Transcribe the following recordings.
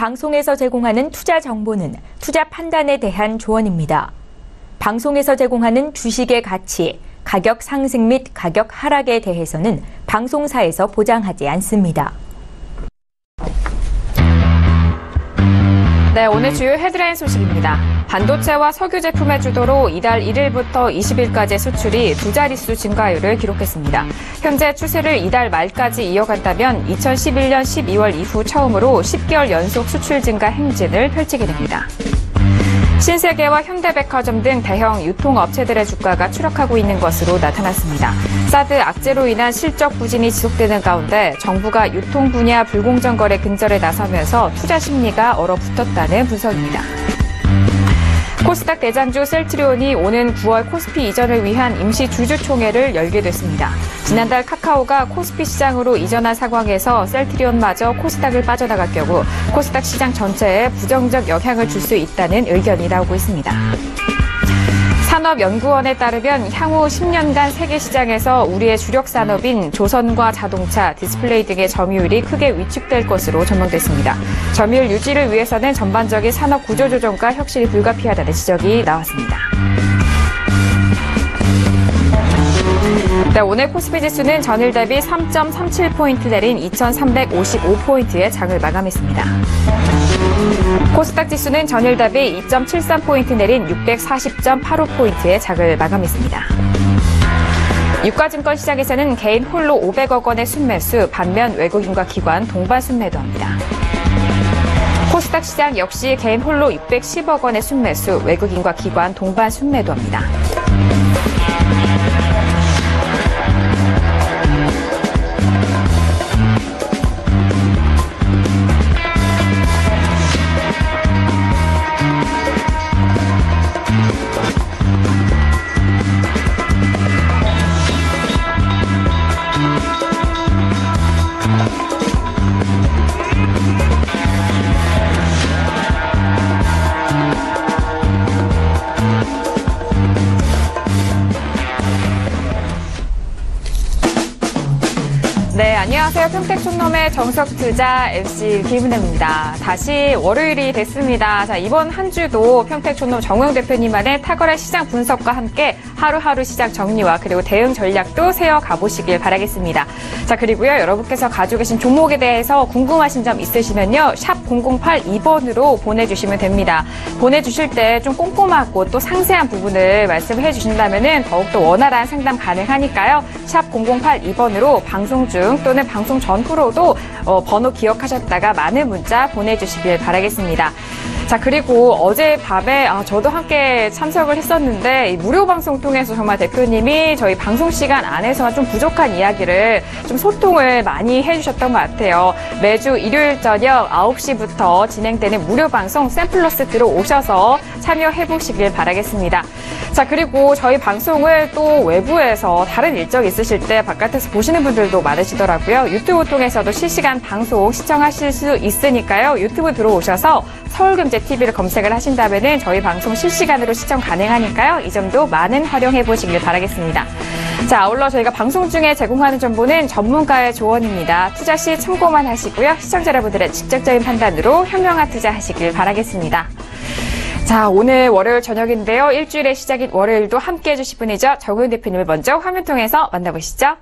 방송에서 제공하는 투자 정보는 투자 판단에 대한 조언입니다. 방송에서 제공하는 주식의 가치, 가격 상승 및 가격 하락에 대해서는 방송사에서 보장하지 않습니다. 네, 오늘 주요 헤드라인 소식입니다. 반도체와 석유 제품의 주도로 이달 1일부터 20일까지 수출이 두 자릿수 증가율을 기록했습니다. 현재 추세를 이달 말까지 이어간다면 2011년 12월 이후 처음으로 10개월 연속 수출 증가 행진을 펼치게 됩니다. 신세계와 현대백화점 등 대형 유통업체들의 주가가 추락하고 있는 것으로 나타났습니다. 사드 악재로 인한 실적 부진이 지속되는 가운데 정부가 유통 분야 불공정 거래 근절에 나서면서 투자 심리가 얼어붙었다는 분석입니다. 코스닥 대장주 셀트리온이 오는 9월 코스피 이전을 위한 임시 주주총회를 열게 됐습니다. 지난달 카카오가 코스피 시장으로 이전한 상황에서 셀트리온마저 코스닥을 빠져나갈 경우 코스닥 시장 전체에 부정적 영향을 줄 수 있다는 의견이 나오고 있습니다. 산업연구원에 따르면 향후 10년간 세계 시장에서 우리의 주력 산업인 조선과 자동차, 디스플레이 등의 점유율이 크게 위축될 것으로 전망됐습니다. 점유율 유지를 위해서는 전반적인 산업 구조 조정과 혁신이 불가피하다는 지적이 나왔습니다. 네, 오늘 코스피 지수는 전일 대비 3.37포인트 내린 2,355포인트의 장을 마감했습니다. 코스닥 지수는 전일 대비 2.73포인트 내린 640.85포인트의 장을 마감했습니다. 유가증권 시장에서는 개인 홀로 500억 원의 순매수, 반면 외국인과 기관 동반 순매도합니다. 코스닥 시장 역시 개인 홀로 610억 원의 순매수, 외국인과 기관 동반 순매도합니다. 네, 안녕하세요. 평택촌놈의 정석투자 MC 김은혜입니다. 다시 월요일이 됐습니다. 자, 이번 한 주도 평택촌놈 정우영 대표님만의 탁월한 시장 분석과 함께 하루하루 시장 정리와 그리고 대응 전략도 세워가보시길 바라겠습니다. 자, 그리고요, 여러분께서 가지고 계신 종목에 대해서 궁금하신 점 있으시면요, 샵 0082번으로 보내주시면 됩니다. 보내주실 때 좀 꼼꼼하고 또 상세한 부분을 말씀해 주신다면은 더욱더 원활한 상담 가능하니까요. 샵 0082번으로 방송 중 또는 방송 전후로도 번호 기억하셨다가 많은 문자 보내주시길 바라겠습니다. 자, 그리고 어젯밤에 저도 함께 참석을 했었는데 이 무료 방송 통해서 정말 대표님이 저희 방송 시간 안에서만 좀 부족한 이야기를 좀 소통을 많이 해주셨던 것 같아요. 매주 일요일 저녁 9시부터 진행되는 무료 방송 샘플러스 들어오셔서 참여해보시길 바라겠습니다. 자, 그리고 저희 방송을 또 외부에서 다른 일정이 있으실 때 바깥에서 보시는 분들도 많으시더라고요. 유튜브 통해서도 실시간 방송 시청하실 수 있으니까요. 유튜브 들어오셔서 서울경제TV를 검색을 하신다면은 저희 방송 실시간으로 시청 가능하니까요. 이 점도 많은 활용해 보시길 바라겠습니다. 자, 아울러 저희가 방송 중에 제공하는 정보는 전문가의 조언입니다. 투자 시 참고만 하시고요. 시청자 여러분들의 직접적인 판단으로 현명한 투자하시길 바라겠습니다. 자, 오늘 월요일 저녁인데요. 일주일의 시작인 월요일도 함께해 주실 분이죠. 정우영 대표님을 먼저 화면 통해서 만나보시죠.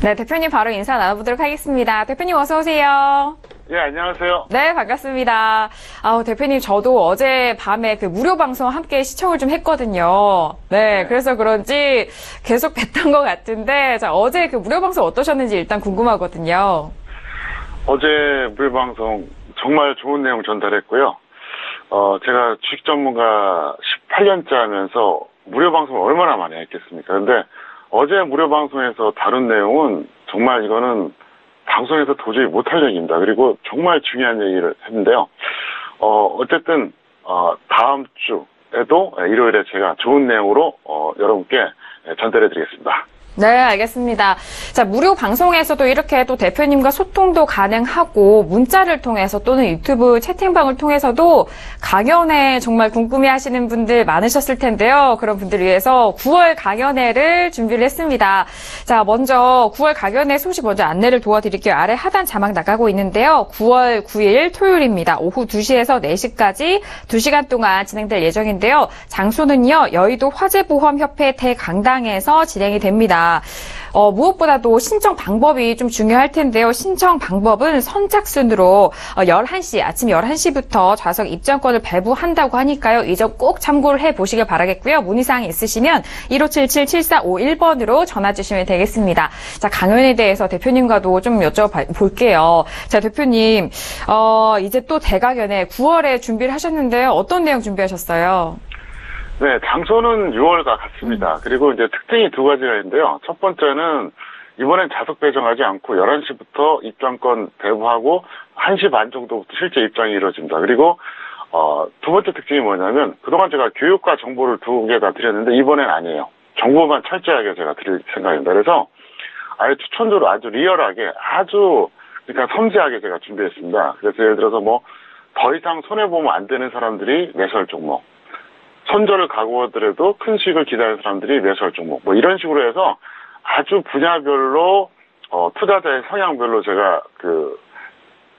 네, 대표님 바로 인사 나눠보도록 하겠습니다. 대표님 어서 오세요. 예, 안녕하세요. 네, 반갑습니다. 대표님 저도 어제 밤에 그 무료 방송 함께 시청을 좀 했거든요. 네, 그래서 그런지 계속 뵀던 것 같은데, 자, 어제 그 무료 방송 어떠셨는지 일단 궁금하거든요. 어제 무료 방송 정말 좋은 내용 전달했고요. 제가 주식 전문가 18년째 하면서 무료 방송을 얼마나 많이 했겠습니까? 근데 어제 무료 방송에서 다룬 내용은 정말 이거는 방송에서 도저히 못할 얘기입니다. 그리고 정말 중요한 얘기를 했는데요. 어쨌든 다음 주에도 일요일에 제가 좋은 내용으로 여러분께 전달해드리겠습니다. 네, 알겠습니다. 자, 무료 방송에서도 이렇게 또 대표님과 소통도 가능하고 문자를 통해서 또는 유튜브 채팅방을 통해서도 강연회 정말 궁금해하시는 분들 많으셨을 텐데요. 그런 분들을 위해서 9월 강연회를 준비를 했습니다. 자, 먼저 9월 강연회 소식 먼저 안내를 도와드릴게요. 아래 하단 자막 나가고 있는데요. 9월 9일 토요일입니다. 오후 2시에서 4시까지 2시간 동안 진행될 예정인데요. 장소는요, 여의도 화재보험협회 대강당에서 진행이 됩니다. 무엇보다도 신청 방법이 좀 중요할 텐데요. 신청 방법은 선착순으로 11시, 아침 11시부터 좌석 입장권을 배부한다고 하니까요. 이 점 꼭 참고를 해보시길 바라겠고요. 문의사항이 있으시면 1577-7451번으로 전화 주시면 되겠습니다. 자, 강연에 대해서 대표님과도 좀 여쭤볼게요. 자, 대표님, 이제 또 대강연회 9월에 준비를 하셨는데요. 어떤 내용 준비하셨어요? 네, 장소는 6월과 같습니다. 그리고 이제 특징이 두 가지가 있는데요. 첫 번째는 이번엔 좌석 배정하지 않고 11시부터 입장권 배부하고 1시 반 정도부터 실제 입장이 이루어집니다. 그리고 두 번째 특징이 뭐냐면 그동안 제가 교육과 정보를 두 개 다 드렸는데 이번엔 아니에요. 정보만 철저하게 제가 드릴 생각입니다. 그래서 아예 추천도로 아주 리얼하게 아주 그러니까 섬세하게 제가 준비했습니다. 그래서 예를 들어서 뭐 더 이상 손해보면 안 되는 사람들이 매수할 종목, 손절을 각오하더라도 큰 수익을 기다리는 사람들이 매수할 종목, 뭐 이런 식으로 해서 아주 분야별로 투자자의 성향별로 제가 그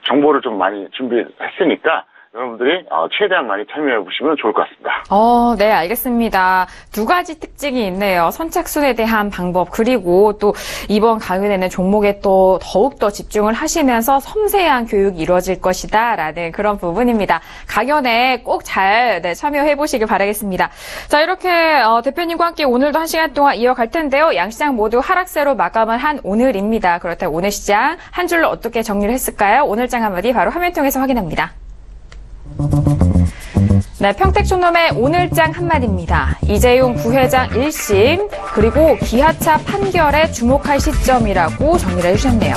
정보를 좀 많이 준비했으니까 여러분들이 최대한 많이 참여해 보시면 좋을 것 같습니다. 네, 알겠습니다. 두 가지 특징이 있네요. 선착순에 대한 방법, 그리고 또 이번 강연에는 종목에 또 더욱더 집중을 하시면서 섬세한 교육이 이루어질 것이다 라는 그런 부분입니다. 강연에 꼭 잘 참여해 보시길 바라겠습니다. 자, 이렇게 대표님과 함께 오늘도 1시간 동안 이어갈 텐데요. 양시장 모두 하락세로 마감을 한 오늘입니다. 그렇다면 오늘 시장 한 줄로 어떻게 정리를 했을까요? 오늘장 한마디 바로 화면 통해서 확인합니다. 네, 평택촌놈의 오늘장 한마디입니다. 이재용 부회장 1심, 그리고 기아차 판결에 주목할 시점이라고 정리를 해주셨네요.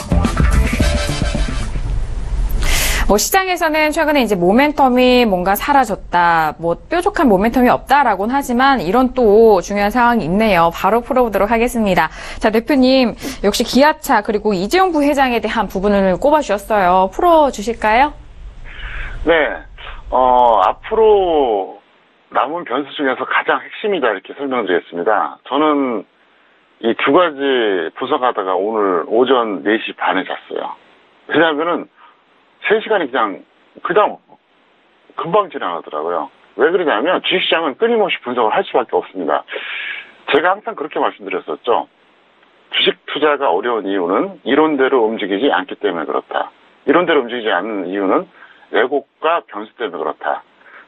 시장에서는 최근에 이제 모멘텀이 뭔가 사라졌다, 뾰족한 모멘텀이 없다라고는 하지만 이런 또 중요한 상황이 있네요. 바로 풀어보도록 하겠습니다. 자, 대표님, 역시 기아차 그리고 이재용 부회장에 대한 부분을 꼽아주셨어요. 풀어주실까요? 네. 앞으로 남은 변수 중에서 가장 핵심이다 이렇게 설명드리겠습니다. 저는 이 두 가지 분석하다가 오늘 오전 4시 반에 잤어요. 왜냐하면은 3시간이 그냥 금방 지나가더라고요. 왜 그러냐면 주식시장은 끊임없이 분석을 할 수밖에 없습니다. 제가 항상 그렇게 말씀드렸었죠. 주식 투자가 어려운 이유는 이론대로 움직이지 않기 때문에 그렇다. 이론대로 움직이지 않는 이유는 왜곡과 변수 때문에 그렇다.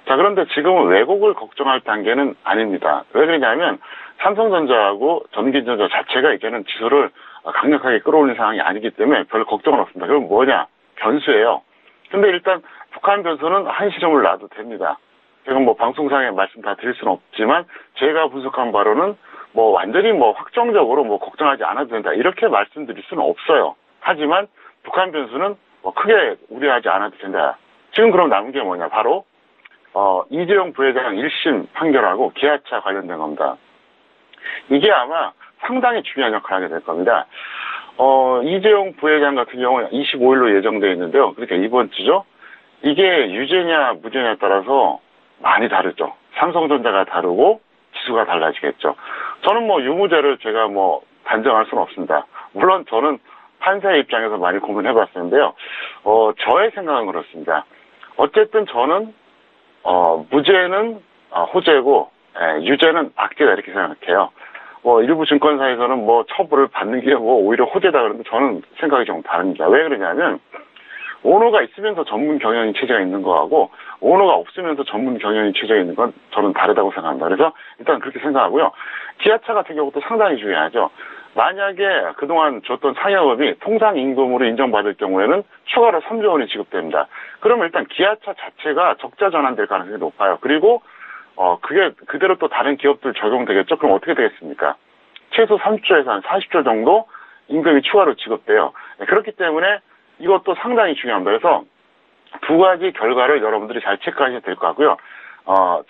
자, 그런데 지금은 왜곡을 걱정할 단계는 아닙니다. 왜 그러냐면 삼성전자하고 전기전자 자체가 이제는 지수를 강력하게 끌어올린 상황이 아니기 때문에 별 걱정은 없습니다. 그럼 뭐냐? 변수예요. 근데 일단 북한 변수는 한시름을 놔도 됩니다. 제가 방송상에 말씀 다 드릴 수는 없지만 제가 분석한 바로는 완전히 확정적으로 걱정하지 않아도 된다. 이렇게 말씀드릴 수는 없어요. 하지만 북한 변수는 크게 우려하지 않아도 된다. 지금 그럼 남은 게 뭐냐? 바로 이재용 부회장 1심 판결하고 기아차 관련된 겁니다. 이게 아마 상당히 중요한 역할을 하게 될 겁니다. 이재용 부회장 같은 경우는 25일로 예정되어 있는데요. 그러니까 이번 주죠. 이게 유죄냐 무죄냐에 따라서 많이 다르죠. 삼성전자가 다르고 지수가 달라지겠죠. 저는 유무죄를 제가 단정할 수는 없습니다. 물론 저는 판사의 입장에서 많이 고민해봤었는데요. 저의 생각은 그렇습니다. 어쨌든 저는 무죄는 호재고 유죄는 악재다 이렇게 생각해요. 일부 증권사에서는 처벌을 받는 게 오히려 호재다 그러는데 저는 생각이 좀 다릅니다. 왜 그러냐면 오너가 있으면서 전문 경영인 체제가 있는 거하고 오너가 없으면서 전문 경영인 체제가 있는 건 저는 다르다고 생각합니다. 그래서 일단 그렇게 생각하고요. 기아차 같은 경우도 상당히 중요하죠. 만약에 그동안 줬던 상여금이 통상임금으로 인정받을 경우에는 추가로 3조 원이 지급됩니다. 그러면 일단 기아차 자체가 적자 전환될 가능성이 높아요. 그리고 그게 그대로 또 다른 기업들 적용되겠죠? 그럼 어떻게 되겠습니까? 최소 3조에서 한 40조 정도 임금이 추가로 지급돼요. 그렇기 때문에 이것도 상당히 중요합니다. 그래서 두 가지 결과를 여러분들이 잘 체크하셔야 될 것 같고요.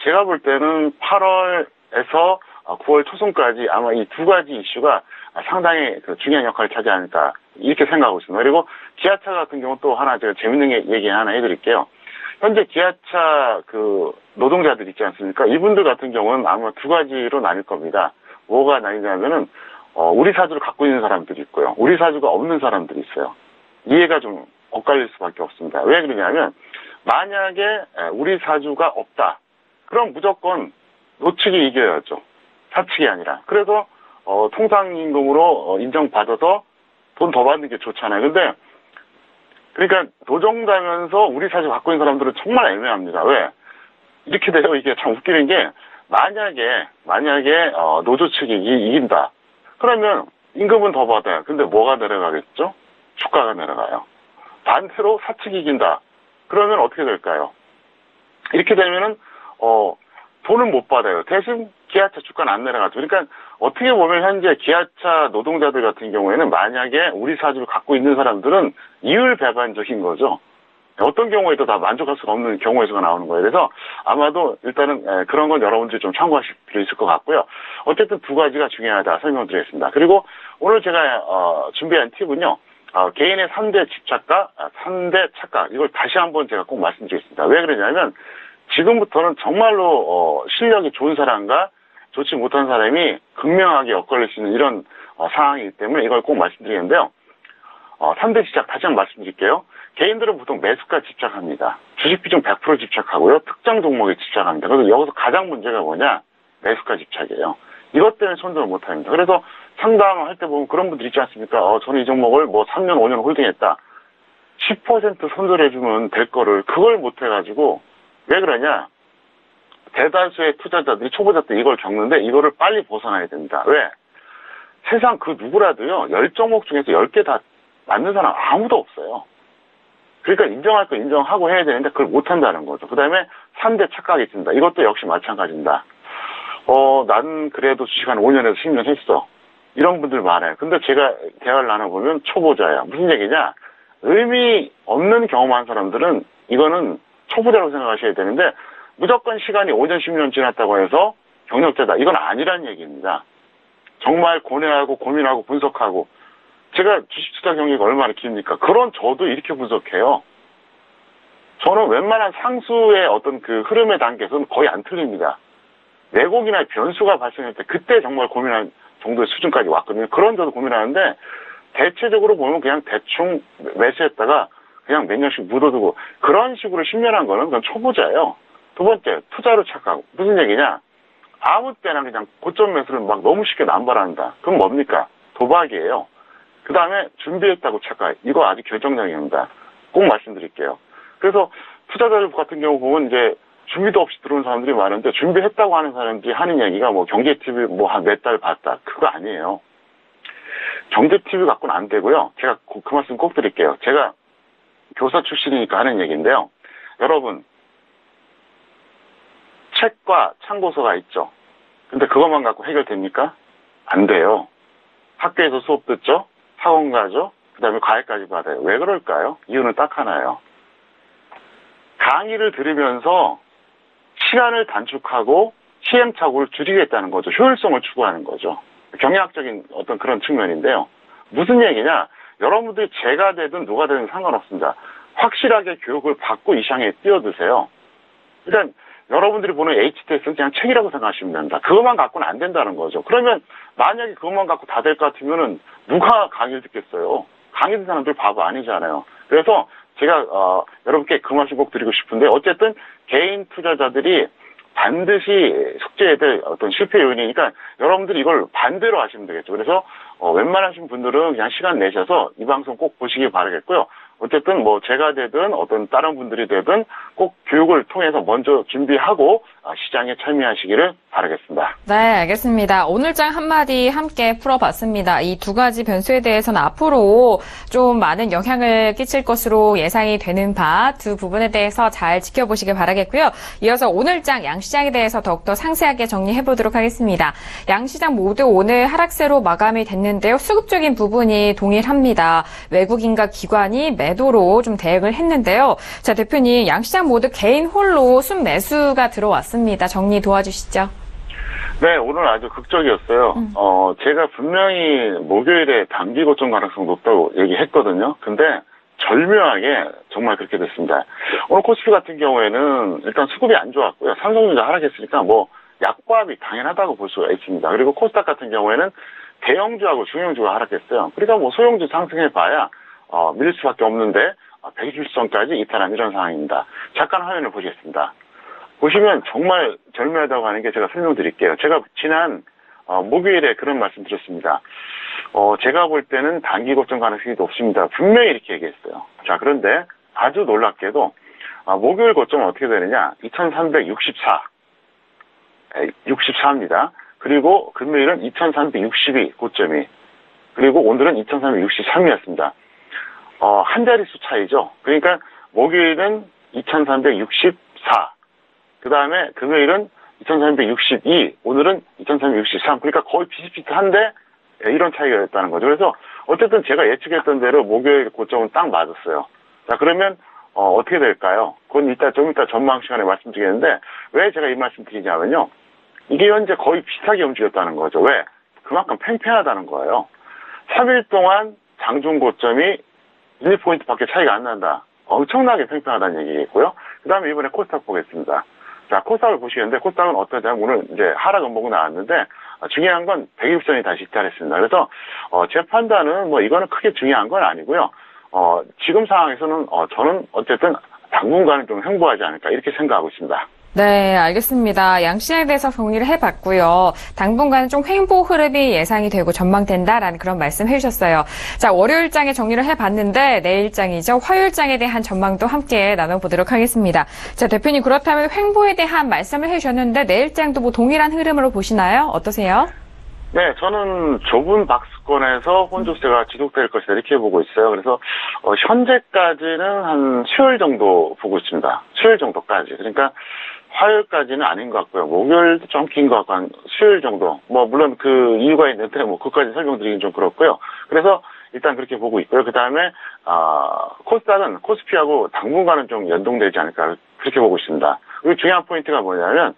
제가 볼 때는 8월에서 9월 초순까지 아마 이 두 가지 이슈가 상당히 중요한 역할을 차지하지 않을까 이렇게 생각하고 있습니다. 그리고 기아차 같은 경우 또 하나 제가 재밌는 얘기 하나 해드릴게요. 현재 기아차 노동자들 있지 않습니까? 이분들 같은 경우는 아마 두 가지로 나뉠 겁니다. 뭐가 나뉘냐면은 우리 사주를 갖고 있는 사람들이 있고요. 우리 사주가 없는 사람들이 있어요. 이해가 좀 엇갈릴 수밖에 없습니다. 왜 그러냐면 만약에 우리 사주가 없다. 그럼 무조건 노측이 이겨야죠. 사측이 아니라. 그래서 통상임금으로 인정받아서 돈 더 받는 게 좋잖아요. 근데 그러니까 노정자면서 우리 사주 갖고 있는 사람들은 정말 애매합니다. 왜? 이렇게 돼요. 이게 참 웃기는 게 만약에 노조 측이 이긴다. 그러면 임금은 더 받아요. 근데 뭐가 내려가겠죠? 주가가 내려가요. 반대로 사측이 이긴다. 그러면 어떻게 될까요? 이렇게 되면은 돈은 못 받아요. 대신 기아차 주가는 안 내려가죠. 그러니까 어떻게 보면 현재 기아차 노동자들 같은 경우에는 만약에 우리 사주를 갖고 있는 사람들은 이율배반적인 거죠. 어떤 경우에도 다 만족할 수가 없는 경우에서가 나오는 거예요. 그래서 아마도 일단은 그런 건 여러분들이 좀 참고하실 필요 있을 것 같고요. 어쨌든 두 가지가 중요하다 설명드리겠습니다. 그리고 오늘 제가 준비한 팁은요. 개인의 3대 집착과 3대 착각 이걸 다시 한번 제가 꼭 말씀드리겠습니다. 왜 그러냐면 지금부터는 정말로 실력이 좋은 사람과 좋지 못한 사람이 극명하게 엇갈릴 수 있는 이런 상황이기 때문에 이걸 꼭 말씀드리는데요. 3대 집착 다시 한번 말씀드릴게요. 개인들은 보통 매수가 집착합니다. 주식 비중 100% 집착하고요. 특정 종목에 집착합니다. 그래서 여기서 가장 문제가 뭐냐? 매수가 집착이에요. 이것 때문에 손절을 못합니다. 그래서 상담할 때 보면 그런 분들 있지 않습니까? 저는 이 종목을 3년, 5년 홀딩했다. 10% 손절해주면 될 거를 그걸 못해가지고 왜 그러냐? 대다수의 투자자들이 초보자 때 이걸 겪는데 이거를 빨리 벗어나야 됩니다. 왜? 세상 그 누구라도요. 10종목 중에서 10개 다 맞는 사람 아무도 없어요. 그러니까 인정할 거 인정하고 해야 되는데 그걸 못한다는 거죠. 그 다음에 3대 착각이 있습니다. 이것도 역시 마찬가지입니다. 난 그래도 주식 한 5년에서 10년 했어. 이런 분들 많아요. 근데 제가 대화를 나눠보면 초보자야. 무슨 얘기냐? 의미 없는 경험한 사람들은 이거는 초보자라고 생각하셔야 되는데 무조건 시간이 5년, 10년 지났다고 해서 경력자다. 이건 아니란 얘기입니다. 정말 고뇌하고 고민하고 분석하고 제가 주식 투자 경력이 얼마나 깁니까? 그런 저도 이렇게 분석해요. 저는 웬만한 상수의 어떤 그 흐름의 단계에서는 거의 안 틀립니다. 왜곡이나 변수가 발생할 때 그때 정말 고민한 정도의 수준까지 왔거든요. 그런 저도 고민하는데 대체적으로 보면 그냥 대충 매수했다가 그냥 몇 년씩 묻어두고 그런 식으로 10년 한 거는 그건 초보자예요. 두 번째, 투자로 착각. 무슨 얘기냐? 아무 때나 그냥 고점 매수를 막 너무 쉽게 남발한다. 그럼 뭡니까? 도박이에요. 그 다음에 준비했다고 착각. 이거 아주 결정적입니다. 꼭 말씀드릴게요. 그래서 투자자들 같은 경우 보면 이제 준비도 없이 들어온 사람들이 많은데 준비했다고 하는 사람들이 하는 얘기가 경제-TV 한 몇 달 봤다. 그거 아니에요. 경제-TV 갖고는 안 되고요. 제가 그 말씀 꼭 드릴게요. 제가 교사 출신이니까 하는 얘기인데요. 여러분, 책과 참고서가 있죠. 근데 그것만 갖고 해결됩니까? 안 돼요. 학교에서 수업 듣죠? 학원 가죠? 그 다음에 과외까지 받아요. 왜 그럴까요? 이유는 딱 하나예요. 강의를 들으면서 시간을 단축하고 시행착오를 줄이겠다는 거죠. 효율성을 추구하는 거죠. 경영학적인 어떤 그런 측면인데요. 무슨 얘기냐? 여러분들이 제가 되든 누가 되든 상관없습니다. 확실하게 교육을 받고 이 시장에 뛰어드세요. 일단 여러분들이 보는 HTS는 그냥 책이라고 생각하시면 됩니다. 그것만 갖고는 안 된다는 거죠. 그러면 만약에 그것만 갖고 다 될 것 같으면은 누가 강의를 듣겠어요? 강의 듣는 사람들 바보 아니잖아요. 그래서 제가 여러분께 그 말씀 꼭 드리고 싶은데 어쨌든 개인 투자자들이 반드시 숙제해야 될 어떤 실패 요인이니까 여러분들이 이걸 반대로 하시면 되겠죠. 그래서 웬만하신 분들은 그냥 시간 내셔서 이 방송 꼭 보시기 바라겠고요. 어쨌든 제가 되든 어떤 다른 분들이 되든 꼭 교육을 통해서 먼저 준비하고 시장에 참여하시기를 바라겠습니다. 네, 알겠습니다. 오늘장 한마디 함께 풀어봤습니다. 이 두 가지 변수에 대해서는 앞으로 좀 많은 영향을 끼칠 것으로 예상이 되는 바 두 부분에 대해서 잘 지켜보시길 바라겠고요. 이어서 오늘장 양시장에 대해서 더욱더 상세하게 정리해보도록 하겠습니다. 양시장 모두 오늘 하락세로 마감이 됐는데요. 수급적인 부분이 동일합니다. 외국인과 기관이 매도로 좀 대응을 했는데요. 자, 대표님, 양시장 모두 개인 홀로 순매수가 들어왔습니다. 정리 도와주시죠. 네, 오늘 아주 극적이었어요. 제가 분명히 목요일에 단기 고점 가능성 높다고 얘기했거든요. 근데 절묘하게 정말 그렇게 됐습니다. 오늘 코스피 같은 경우에는 일단 수급이 안 좋았고요. 삼성전자 하락했으니까 뭐 약보합이 당연하다고 볼 수가 있습니다. 그리고 코스닥 같은 경우에는 대형주하고 중형주가 하락했어요. 그러니까 뭐 소형주 상승해봐야 밀릴 수밖에 없는데 120선까지 이탈한 이런 상황입니다. 잠깐 화면을 보시겠습니다. 보시면 정말 절묘하다고 하는 게 제가 설명드릴게요. 제가 지난 목요일에 그런 말씀 드렸습니다. 제가 볼 때는 단기 고점 가능성이 높습니다. 분명히 이렇게 얘기했어요. 자, 그런데 아주 놀랍게도 목요일 고점은 어떻게 되느냐? 2364입니다. 그리고 금요일은 2362 고점이, 그리고 오늘은 2363이었습니다. 한 자릿수 차이죠. 그러니까 목요일은 2364, 그 다음에 금요일은 2362, 오늘은 2363. 그러니까 거의 비슷비슷한데 이런 차이가 있다는 거죠. 그래서 어쨌든 제가 예측했던 대로 목요일 고점은 딱 맞았어요. 자, 그러면 어떻게 될까요? 그건 좀 이따 전망 시간에 말씀드리겠는데, 왜 제가 이 말씀 드리냐면요, 이게 현재 거의 비슷하게 움직였다는 거죠. 왜? 그만큼 팽팽하다는 거예요. 3일 동안 장중 고점이 1포인트밖에 차이가 안 난다. 엄청나게 팽팽하다는 얘기겠고요. 그 다음에 이번에 코스닥 보겠습니다. 자, 코스닥을 보시겠는데, 코스닥은 어떠냐면 오늘 이제 하락 음봉 나왔는데, 중요한 건 120선이 다시 이탈했습니다. 그래서 제 판단은 뭐 이거는 크게 중요한 건 아니고요. 지금 상황에서는 저는 어쨌든 당분간은 좀 횡보하지 않을까 이렇게 생각하고 있습니다. 네, 알겠습니다. 양시장에 대해서 정리를 해봤고요. 당분간은 좀 횡보 흐름이 예상이 되고 전망된다라는 그런 말씀 해주셨어요. 자, 월요일장에 정리를 해봤는데 내일장이죠. 화요일장에 대한 전망도 함께 나눠보도록 하겠습니다. 자, 대표님, 그렇다면 횡보에 대한 말씀을 해주셨는데 내일장도 뭐 동일한 흐름으로 보시나요? 어떠세요? 네, 저는 좁은 박스권에서 혼조세가 지속될 것이다 이렇게 보고 있어요. 그래서 현재까지는 한 수요일 정도 보고 있습니다. 수요일 정도까지. 그러니까 화요일까지는 아닌 것 같고요. 목요일도 좀 긴 것 같고 한 수요일 정도. 뭐 물론 그 이유가 있는데 뭐 그것까지 설명드리긴 좀 그렇고요. 그래서 일단 그렇게 보고 있고요. 그 다음에 코스닥은 코스피하고 당분간은 좀 연동되지 않을까 그렇게 보고 있습니다. 그리고 중요한 포인트가 뭐냐면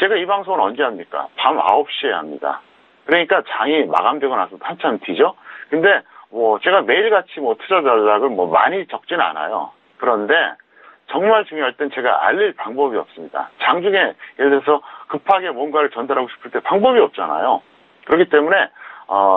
제가 이 방송은 언제 합니까? 밤 9시에 합니다. 그러니까 장이 마감되고 나서 한참 뒤죠. 근데 뭐 제가 매일같이 뭐 투자 전략을 뭐 많이 적진 않아요. 그런데 정말 중요할 땐 제가 알릴 방법이 없습니다. 장중에 예를 들어서 급하게 뭔가를 전달하고 싶을 때 방법이 없잖아요. 그렇기 때문에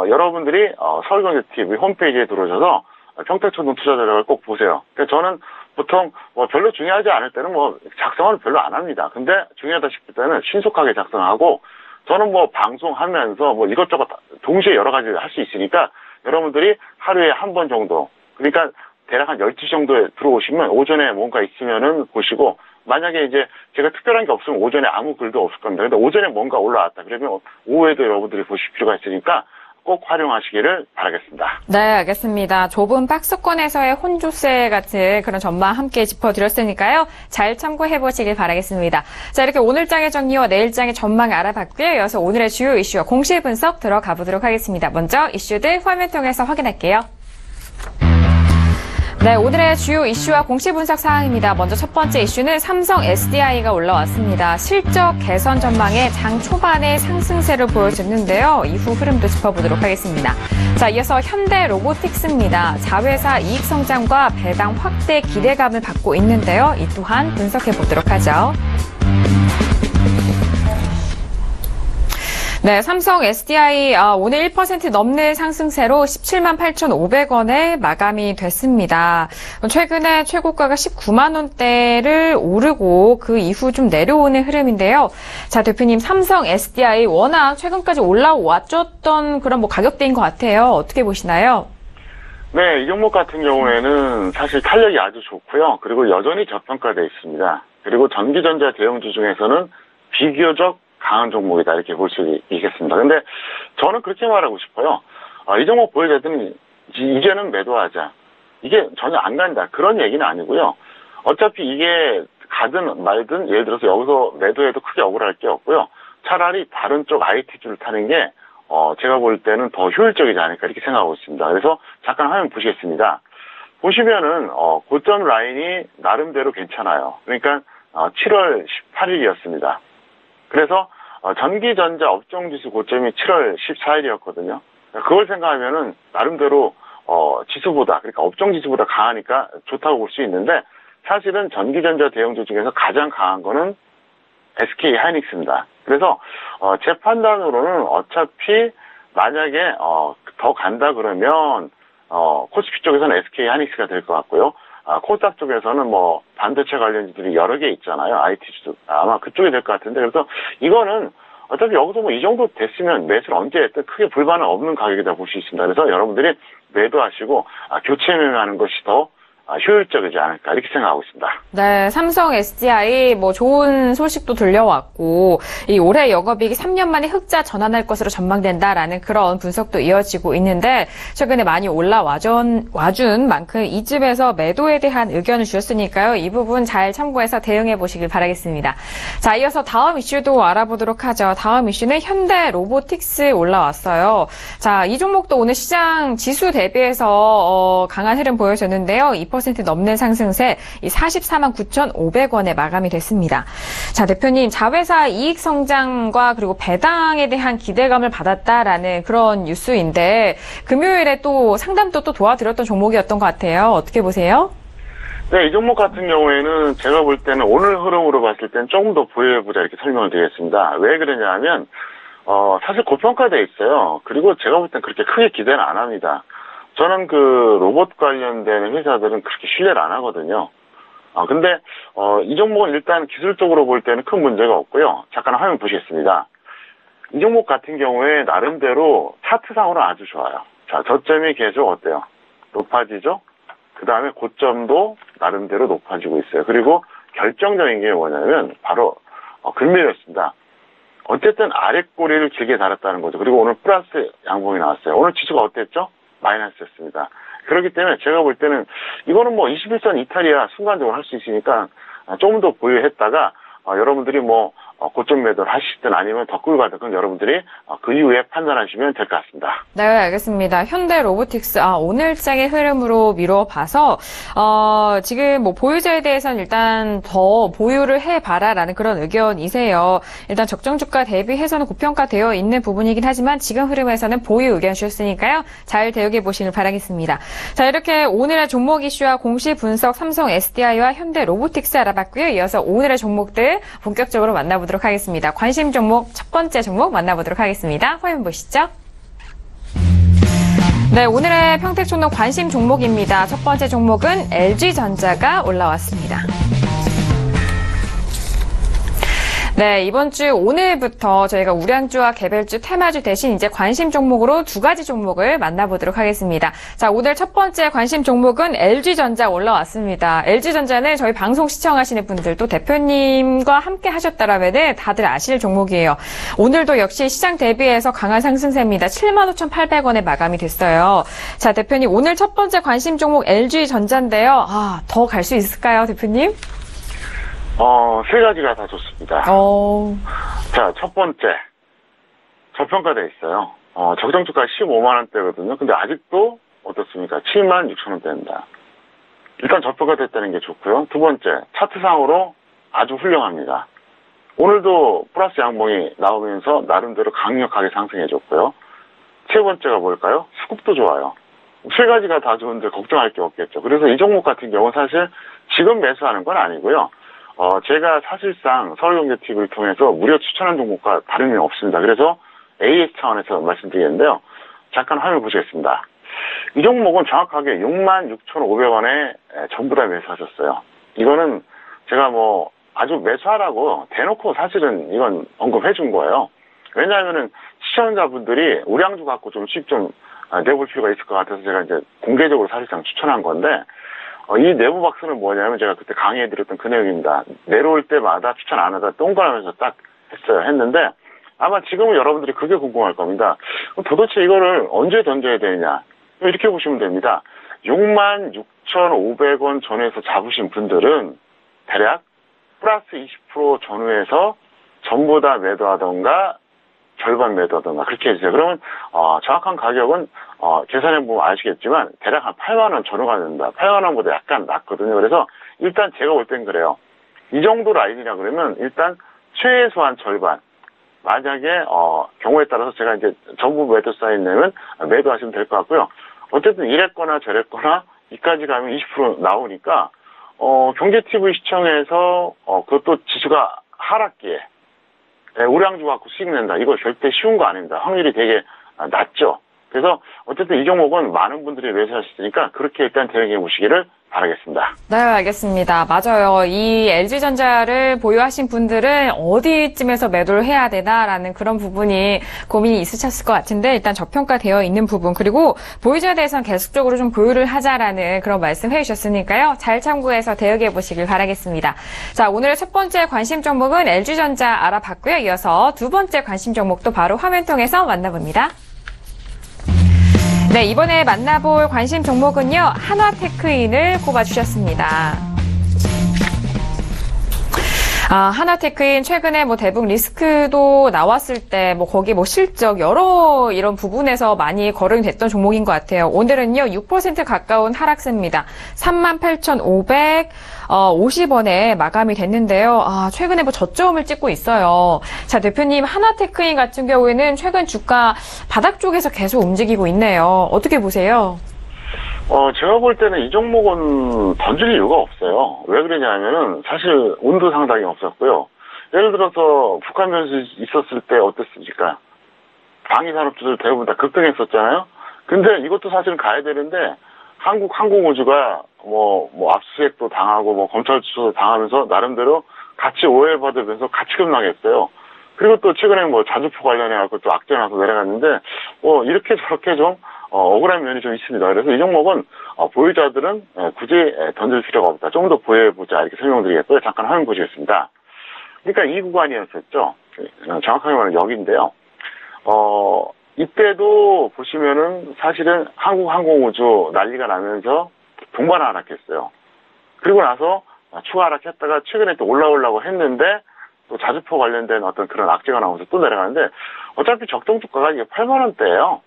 여러분들이 서울경제TV 홈페이지에 들어오셔서 평택촌동 투자 전략을 꼭 보세요. 그러니까 저는 보통 뭐 별로 중요하지 않을 때는 뭐 작성을 별로 안 합니다. 근데 중요하다 싶을 때는 신속하게 작성하고, 저는 뭐 방송하면서 뭐 이것저것 동시에 여러 가지 할 수 있으니까 여러분들이 하루에 한 번 정도, 그러니까 대략 한 12시 정도에 들어오시면 오전에 뭔가 있으면은 보시고, 만약에 이제 제가 특별한 게 없으면 오전에 아무 글도 없을 겁니다. 근데 오전에 뭔가 올라왔다 그러면 오후에도 여러분들이 보실 필요가 있으니까 꼭 활용하시기를 바라겠습니다. 네, 알겠습니다. 좁은 박스권에서의 혼조세 같은 그런 전망 함께 짚어드렸으니까요. 잘 참고해보시길 바라겠습니다. 자, 이렇게 오늘장의 정리와 내일장의 전망 알아봤고요. 이어서 오늘의 주요 이슈와 공시 분석 들어가 보도록 하겠습니다. 먼저 이슈들 화면 통해서 확인할게요. 네, 오늘의 주요 이슈와 공시 분석 사항입니다. 먼저 첫 번째 이슈는 삼성 SDI가 올라왔습니다. 실적 개선 전망에 장 초반에 상승세를 보여줬는데요. 이후 흐름도 짚어보도록 하겠습니다. 자, 이어서 현대 로보틱스입니다. 자회사 이익 성장과 배당 확대 기대감을 받고 있는데요. 이 또한 분석해 보도록 하죠. 네, 삼성 SDI 오늘 1% 넘는 상승세로 17만 8,500원에 마감이 됐습니다. 최근에 최고가가 19만 원대를 오르고 그 이후 좀 내려오는 흐름인데요. 자, 대표님, 삼성 SDI 워낙 최근까지 올라왔던 그런 뭐 가격대인 것 같아요. 어떻게 보시나요? 네, 이 종목 같은 경우에는 사실 탄력이 아주 좋고요. 그리고 여전히 저평가되어 있습니다. 그리고 전기전자 대형주 중에서는 비교적 강한 종목이다 이렇게 볼 수 있겠습니다. 근데 저는 그렇게 말하고 싶어요. 이 종목 보여줬더니 이제는 매도하자. 이게 전혀 안 간다. 그런 얘기는 아니고요. 어차피 이게 가든 말든 예를 들어서 여기서 매도해도 크게 억울할 게 없고요. 차라리 다른 쪽 IT주를 타는 게 제가 볼 때는 더 효율적이지 않을까 이렇게 생각하고 있습니다. 그래서 잠깐 화면 보시겠습니다. 보시면은 고점 라인이 나름대로 괜찮아요. 그러니까 7월 18일이었습니다. 그래서 전기전자 업종지수 고점이 7월 14일이었거든요. 그걸 생각하면은 나름대로 지수보다, 그러니까 업종지수보다 강하니까 좋다고 볼 수 있는데, 사실은 전기전자 대형주 중에서 가장 강한 거는 SK 하이닉스입니다. 그래서 제 판단으로는 어차피 만약에 더 간다 그러면 코스피 쪽에서는 SK 하이닉스가 될 것 같고요. 코스닥 쪽에서는 뭐 반도체 관련주들이 여러 개 있잖아요. IT주도 아마 그쪽이 될 것 같은데, 그래서 이거는 어차피 여기서 뭐 이 정도 됐으면 매수를 언제 했든 크게 불만은 없는 가격이다 볼 수 있습니다. 그래서 여러분들이 매도하시고 교체 매매하는 것이 더 효율적이지 않을까 이렇게 생각하고 있습니다. 네, 삼성 SDI 뭐 좋은 소식도 들려왔고 이 올해 영업이익이 3년 만에 흑자 전환할 것으로 전망된다라는 그런 분석도 이어지고 있는데 최근에 많이 와준 만큼 이쯤에서 매도에 대한 의견을 주셨으니까요. 이 부분 잘 참고해서 대응해 보시길 바라겠습니다. 자, 이어서 다음 이슈도 알아보도록 하죠. 다음 이슈는 현대 로보틱스 올라왔어요. 자, 이 종목도 오늘 시장 지수 대비해서 강한 흐름 보여줬는데요. 2% 넘는 상승세 44만 9,500원에 마감이 됐습니다. 자, 대표님, 자회사 이익 성장과 그리고 배당에 대한 기대감을 받았다라는 그런 뉴스인데 금요일에 또 상담도 또 도와드렸던 종목이었던 것 같아요. 어떻게 보세요? 네, 이 종목 같은 경우에는 제가 볼 때는 오늘 흐름으로 봤을 땐 조금 더 보여보자 이렇게 설명을 드리겠습니다. 왜 그러냐면 사실 고평가돼 있어요. 그리고 제가 볼 땐 그렇게 크게 기대는 안 합니다. 저는 그 로봇 관련된 회사들은 그렇게 신뢰를 안 하거든요. 근데 이 종목은 일단 기술적으로 볼 때는 큰 문제가 없고요. 잠깐 화면 보시겠습니다. 이 종목 같은 경우에 나름대로 차트상으로 아주 좋아요. 자, 저점이 계속 어때요? 높아지죠? 그 다음에 고점도 나름대로 높아지고 있어요. 그리고 결정적인 게 뭐냐면 바로 금매였습니다. 어쨌든 아랫꼬리를 길게 달았다는 거죠. 그리고 오늘 플러스 양봉이 나왔어요. 오늘 지수가 어땠죠? 마이너스였습니다. 그렇기 때문에 제가 볼 때는 이거는 뭐 21선 이탈이야 순간적으로 할 수 있으니까 조금 더 보유했다가 여러분들이 뭐 고점 매도를 하시든 아니면 더 끌고 가든 여러분들이 그 이후에 판단하시면 될 것 같습니다. 네, 알겠습니다. 현대 로보틱스 오늘장의 흐름으로 미뤄봐서 지금 뭐 보유자에 대해서는 일단 더 보유를 해봐라라는 그런 의견이세요. 일단 적정 주가 대비해서는 고평가되어 있는 부분이긴 하지만 지금 흐름에서는 보유 의견 주셨으니까요. 잘 대응해 보시길 바라겠습니다. 자, 이렇게 오늘의 종목 이슈와 공시 분석 삼성 SDI와 현대 로보틱스 알아봤고요. 이어서 오늘의 종목들 본격적으로 만나보도록 하겠습니다. 관심 종목 첫 번째 종목 만나보도록 하겠습니다. 화면 보시죠. 네, 오늘의 평택촌농 관심 종목입니다. 첫 번째 종목은 LG전자가 올라왔습니다. 네, 이번 주 오늘부터 저희가 우량주와 개별주, 테마주 대신 이제 관심 종목으로 두 가지 종목을 만나보도록 하겠습니다. 자, 오늘 첫 번째 관심 종목은 LG전자 올라왔습니다. LG전자는 저희 방송 시청하시는 분들도 대표님과 함께 하셨다라면 다들 아실 종목이에요. 오늘도 역시 시장 대비해서 강한 상승세입니다. 75,800원에 마감이 됐어요. 자, 대표님, 오늘 첫 번째 관심 종목 LG전자인데요. 더 갈 수 있을까요, 대표님? 세 가지가 다 좋습니다. 자, 첫 번째. 저평가돼 있어요. 적정주가 15만원대거든요. 근데 아직도 어떻습니까? 76,000원대입니다. 일단 저평가됐다는 게 좋고요. 두 번째, 차트상으로 아주 훌륭합니다. 오늘도 플러스 양봉이 나오면서 나름대로 강력하게 상승해줬고요. 세 번째가 뭘까요? 수급도 좋아요. 세 가지가 다 좋은데 걱정할 게 없겠죠. 그래서 이 종목 같은 경우 사실 지금 매수하는 건 아니고요. 제가 사실상 서울경제TV를 통해서 무료 추천한 종목과 다름이 없습니다. 그래서 AS 차원에서 말씀드리는데요. 잠깐 화면 보시겠습니다. 이 종목은 정확하게 66,500원에 전부 다 매수하셨어요. 이거는 제가 뭐 아주 매수하라고 대놓고 사실은 이건 언급해 준 거예요. 왜냐하면은 시청자분들이 우량주 갖고 좀 수익 좀 내볼 필요가 있을 것 같아서 제가 이제 공개적으로 사실상 추천한 건데, 이 내부 박스는 뭐냐면 제가 그때 강의해드렸던 그 내용입니다. 내려올 때마다 추천 안 하다 동그라면서 딱 했는데 아마 지금은 여러분들이 그게 궁금할 겁니다. 도대체 이거를 언제 던져야 되느냐, 이렇게 보시면 됩니다. 66,500원 전후에서 잡으신 분들은 대략 플러스 20% 전후에서 전부 다 매도하던가 절반 매도하던가 그렇게 해주세요. 그러면 정확한 가격은 계산해보면 아시겠지만 대략 한 8만원 전후가 된다. 8만원보다 약간 낮거든요. 그래서 일단 제가 볼 땐 그래요. 이 정도 라인이라 그러면 일단 최소한 절반, 만약에 경우에 따라서 제가 이제 전부 매도 사인 내면 매도하시면 될 것 같고요. 어쨌든 이랬거나 저랬거나 이까지 가면 20% 나오니까 경제 TV 시청에서 그것도 지수가 하락기에 우량주 갖고 수익 낸다. 이거 절대 쉬운 거 아닙니다. 확률이 되게 낮죠. 그래서 어쨌든 이 종목은 많은 분들이 매수하시니까 그렇게 일단 대응해 보시기를 바라겠습니다. 네, 알겠습니다. 맞아요. 이 LG전자를 보유하신 분들은 어디쯤에서 매도를 해야 되나라는 그런 부분이 고민이 있으셨을 것 같은데 일단 저평가되어 있는 부분 그리고 보유자에 대해서는 계속적으로 좀 보유를 하자라는 그런 말씀 해주셨으니까요. 잘 참고해서 대응해 보시길 바라겠습니다. 자, 오늘의 첫 번째 관심 종목은 LG전자 알아봤고요. 이어서 두 번째 관심 종목도 바로 화면 통해서 만나봅니다. 네, 이번에 만나볼 관심 종목은요, 한화테크인을 꼽아주셨습니다. 한화테크인 최근에 대북 리스크도 나왔을 때 거기 실적 여러 이런 부분에서 많이 거론이 됐던 종목인 것 같아요. 오늘은요 6% 가까운 하락세입니다. 38,550원에 마감이 됐는데요. 최근에 저점을 찍고 있어요. 자, 대표님 한화테크인 같은 경우에는 최근 주가 바닥 쪽에서 계속 움직이고 있네요. 어떻게 보세요? 제가 볼 때는 이 종목은 던질 이유가 없어요. 왜 그러냐면은 사실 운도 상당히 없었고요. 예를 들어서 북한 변수 있었을 때 어땠습니까? 방위산업주들 대부분 다 급등했었잖아요. 근데 이것도 사실은 가야 되는데 한국 항공우주가 압수수색도 당하고 검찰 수사도 당하면서 나름대로 같이 오해받으면서 같이 급락했어요. 그리고 또 최근에 자주포 관련해갖고 또 악재 나서 내려갔는데 이렇게 저렇게 좀 억울한 면이 좀 있습니다. 그래서 이 종목은 보유자들은 굳이 던질 필요가 없다. 좀 더 보여보자 이렇게 설명드리겠고요. 잠깐 화면 보시겠습니다. 그러니까 이 구간이었었죠. 정확하게 말하면 여기인데요. 이때도 보시면은 사실은 한국 항공우주 난리가 나면서 동반 하락했어요. 그리고 나서 추가 하락했다가 최근에 또 올라오려고 했는데 또 자주포 관련된 어떤 그런 악재가 나오면서 또 내려가는데 어차피 적정 주가가 이게 8만 원대예요.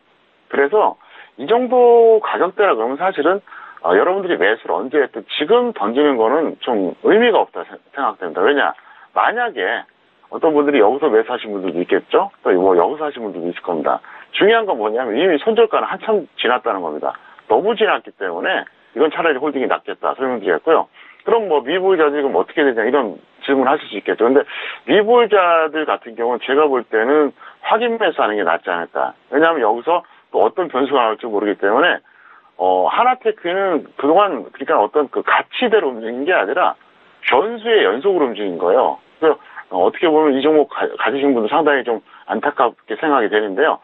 그래서 이 정도 가격대라 그러면 사실은 여러분들이 매수를 언제 했든 지금 던지는 거는 좀 의미가 없다 생각됩니다. 왜냐? 만약에 어떤 분들이 여기서 매수하신 분들도 있겠죠? 또 여기서 하신 분들도 있을 겁니다. 중요한 건 뭐냐면 이미 손절가는 한참 지났다는 겁니다. 너무 지났기 때문에 이건 차라리 홀딩이 낫겠다 설명드리겠고요. 그럼 미보유자들 지금 어떻게 되냐 이런 질문 하실 수 있겠죠. 근데 미보유자들 같은 경우는 제가 볼 때는 확인 매수하는 게 낫지 않을까. 왜냐하면 여기서 또 어떤 변수가 나올지 모르기 때문에 하나테크는 그동안 그러니까 어떤 그 가치대로 움직인 게 아니라 변수의 연속으로 움직인 거예요. 그래서 어떻게 보면 이 종목 가지신 분들 상당히 좀 안타깝게 생각이 되는데요.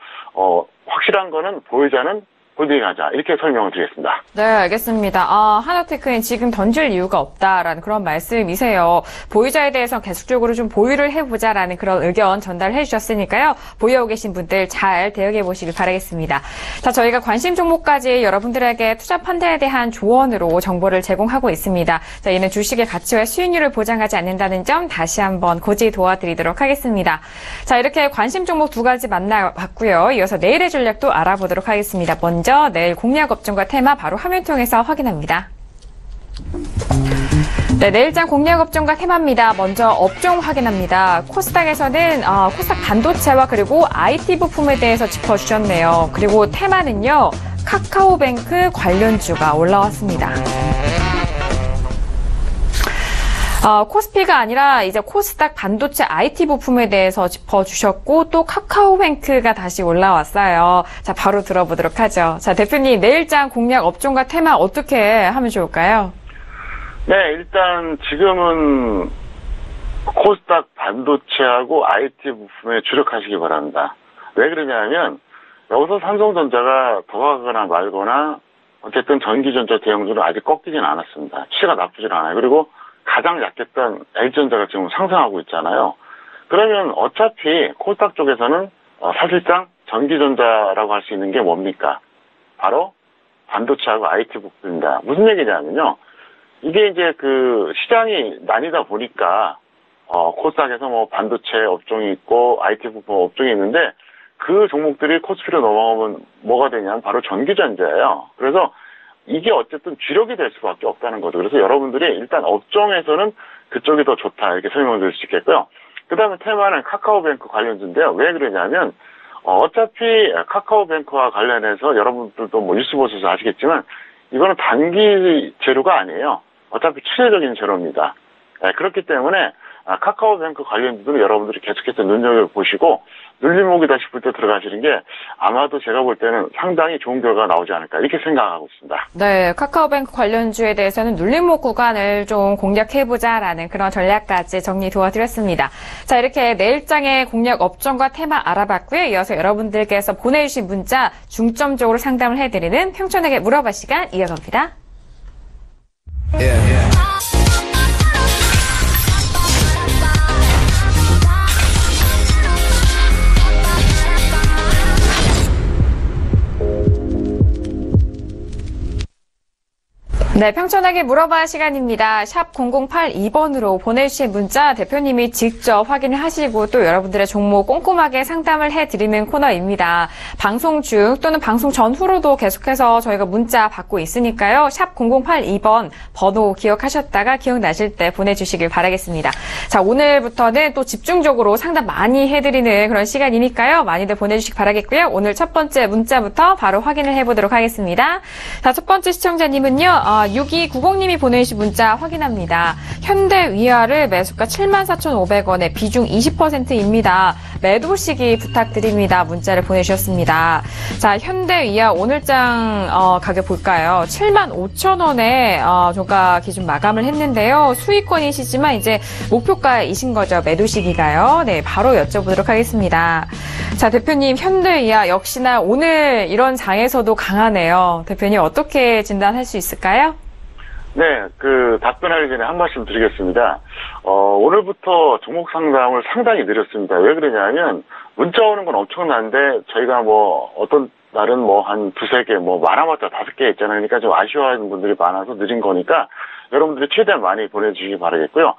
확실한 거는 보유자는 홀딩하자 이렇게 설명을 드리겠습니다. 네, 알겠습니다. 하나테크는 지금 던질 이유가 없다라는 그런 말씀이세요. 보유자에 대해서 계속적으로 좀 보유를 해보자라는 그런 의견 전달해 주셨으니까요. 보유하고 계신 분들 잘 대응해 보시길 바라겠습니다. 자, 저희가 관심 종목까지 여러분들에게 투자 판단에 대한 조언으로 정보를 제공하고 있습니다. 자, 이는 주식의 가치와 수익률을 보장하지 않는다는 점 다시 한번 고지 도와드리도록 하겠습니다. 자, 이렇게 관심 종목 두 가지 만나봤고요. 이어서 내일의 전략도 알아보도록 하겠습니다. 먼저 내일 공략 업종과 테마 바로 화면 통해서 확인합니다. 네, 내일장 공략 업종과 테마입니다. 먼저 업종 확인합니다. 코스닥에서는 코스닥 반도체와 그리고 IT 부품에 대해서 짚어주셨네요. 그리고 테마는요, 카카오뱅크 관련주가 올라왔습니다. 코스피가 아니라 이제 코스닥 반도체 IT 부품에 대해서 짚어주셨고 또 카카오뱅크가 다시 올라왔어요. 자, 바로 들어보도록 하죠. 자, 대표님 내일장 공략 업종과 테마 어떻게 하면 좋을까요? 네, 일단 지금은 코스닥 반도체하고 IT 부품에 주력하시기 바랍니다. 왜 그러냐면 여기서 삼성전자가 더 가거나 말거나 어쨌든 전기전자 대형주는 아직 꺾이진 않았습니다. 추세가 나쁘진 않아요. 그리고 가장 약했던 LG전자가 지금 상승하고 있잖아요. 그러면 어차피 코스닥 쪽에서는 사실상 전기전자라고 할 수 있는 게 뭡니까? 바로 반도체하고 IT 부품입니다. 무슨 얘기냐면요. 이게 이제 그 시장이 나뉘다 보니까 코스닥에서 반도체 업종이 있고 IT 부품 업종이 있는데 그 종목들이 코스피로 넘어가면 뭐가 되냐면 바로 전기전자예요. 그래서 이게 어쨌든 주력이 될 수밖에 없다는 거죠. 그래서 여러분들이 일단 업종에서는 그쪽이 더 좋다 이렇게 설명을 드릴 수 있겠고요. 그 다음에 테마는 카카오뱅크 관련주인데요. 왜 그러냐면, 어차피 카카오뱅크와 관련해서 여러분들도 뭐 뉴스 보셔서 아시겠지만, 이거는 단기 재료가 아니에요. 어차피 추세적인 재료입니다. 네, 그렇기 때문에 카카오뱅크 관련주들은 여러분들이 계속해서 눈여겨보시고 눌림목이다 싶을 때 들어가시는 게 아마도 제가 볼 때는 상당히 좋은 결과가 나오지 않을까 이렇게 생각하고 있습니다. 네, 카카오뱅크 관련주에 대해서는 눌림목 구간을 좀 공략해보자라는 그런 전략까지 정리 도와드렸습니다. 자, 이렇게 내일장의 공략 업종과 테마 알아봤고요. 이어서 여러분들께서 보내주신 문자 중점적으로 상담을 해드리는 평촌에게 물어봐 시간 이어갑니다. 네, 평촌에게 물어봐 시간입니다. 샵 0082번으로 보내주신 문자 대표님이 직접 확인을 하시고 또 여러분들의 종목 꼼꼼하게 상담을 해드리는 코너입니다. 방송 중 또는 방송 전후로도 계속해서 저희가 문자 받고 있으니까요. 샵 0082번 번호 기억하셨다가 기억나실 때 보내주시길 바라겠습니다. 자, 오늘부터는 또 집중적으로 상담 많이 해드리는 그런 시간이니까요. 많이들 보내주시기 바라겠고요. 오늘 첫 번째 문자부터 바로 확인을 해보도록 하겠습니다. 자, 첫 번째 시청자님은요. 6290님이 보내주신 문자 확인합니다. 현대위아를 매수가 74,500원에 비중 20%입니다. 매도 시기 부탁드립니다. 문자를 보내주셨습니다. 자, 현대위아 오늘장 가격 볼까요? 75,000원에 종가 기준 마감을 했는데요. 수익권이시지만 이제 목표가이신 거죠. 매도 시기가요. 네, 바로 여쭤보도록 하겠습니다. 자, 대표님 현대위아 역시나 오늘 이런 장에서도 강하네요. 대표님 어떻게 진단할 수 있을까요? 네, 답변하기 전에 한 말씀 드리겠습니다. 오늘부터 종목 상담을 상당히 느렸습니다. 왜 그러냐면, 문자 오는 건 엄청난데, 저희가 어떤 날은 한 두세 개, 많아봤자 5개 있잖아요. 그러니까 좀 아쉬워하는 분들이 많아서 느린 거니까, 여러분들이 최대한 많이 보내주시기 바라겠고요.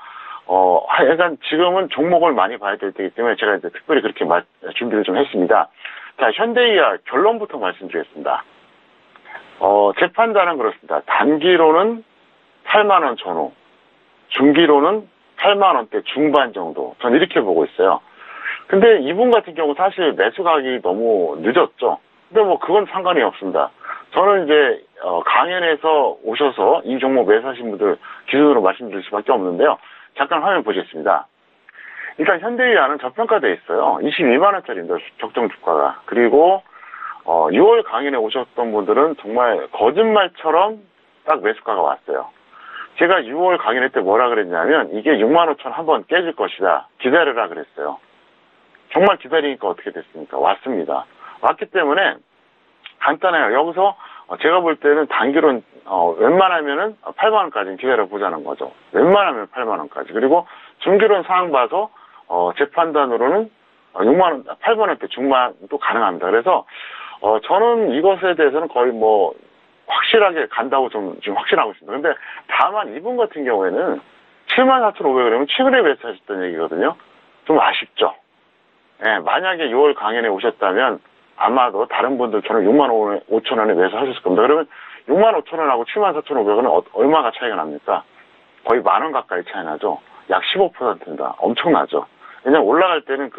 약간 지금은 종목을 많이 봐야 될 때이기 때문에 제가 이제 특별히 그렇게 준비를 좀 했습니다. 자, 현대위아 결론부터 말씀드리겠습니다. 제 판단은 그렇습니다. 단기로는 8만원 전후, 중기로는 8만원대 중반 정도. 전 이렇게 보고 있어요. 근데 이분 같은 경우 사실 매수 가격이 너무 늦었죠. 근데 그건 상관이 없습니다. 저는 이제, 강연에서 오셔서 이 종목 매수하신 분들 기준으로 말씀드릴 수밖에 없는데요. 잠깐 화면 보시겠습니다. 일단 현대위아는 저평가되어 있어요. 22만원짜리인데 적정 주가가. 그리고 6월 강연에 오셨던 분들은 정말 거짓말처럼 딱 매수가가 왔어요. 제가 6월 강연회 때 뭐라 그랬냐면 이게 65,000 한번 깨질 것이다. 기다려라 그랬어요. 정말 기다리니까 어떻게 됐습니까? 왔습니다. 왔기 때문에 간단해요. 여기서 제가 볼 때는 단기론 웬만하면은 8만원까지는 기다려보자는 거죠. 웬만하면 8만원까지. 그리고 중기론 상황 봐서 제 판단으로는 8만원대 중반도 가능합니다. 그래서 저는 이것에 대해서는 거의 확실하게 간다고 지금 확신하고 있습니다. 근데 다만 이분 같은 경우에는 74,500원이면 최근에 매수하셨던 얘기거든요. 좀 아쉽죠. 예, 만약에 6월 강연에 오셨다면 아마도 다른 분들처럼 65,000원에 매수하셨을 겁니다. 그러면 65,000원하고 74,500원은 얼마가 차이가 납니까? 거의 10,000원 가까이 차이 나죠. 약 15%입니다. 엄청나죠. 왜냐면 올라갈 때는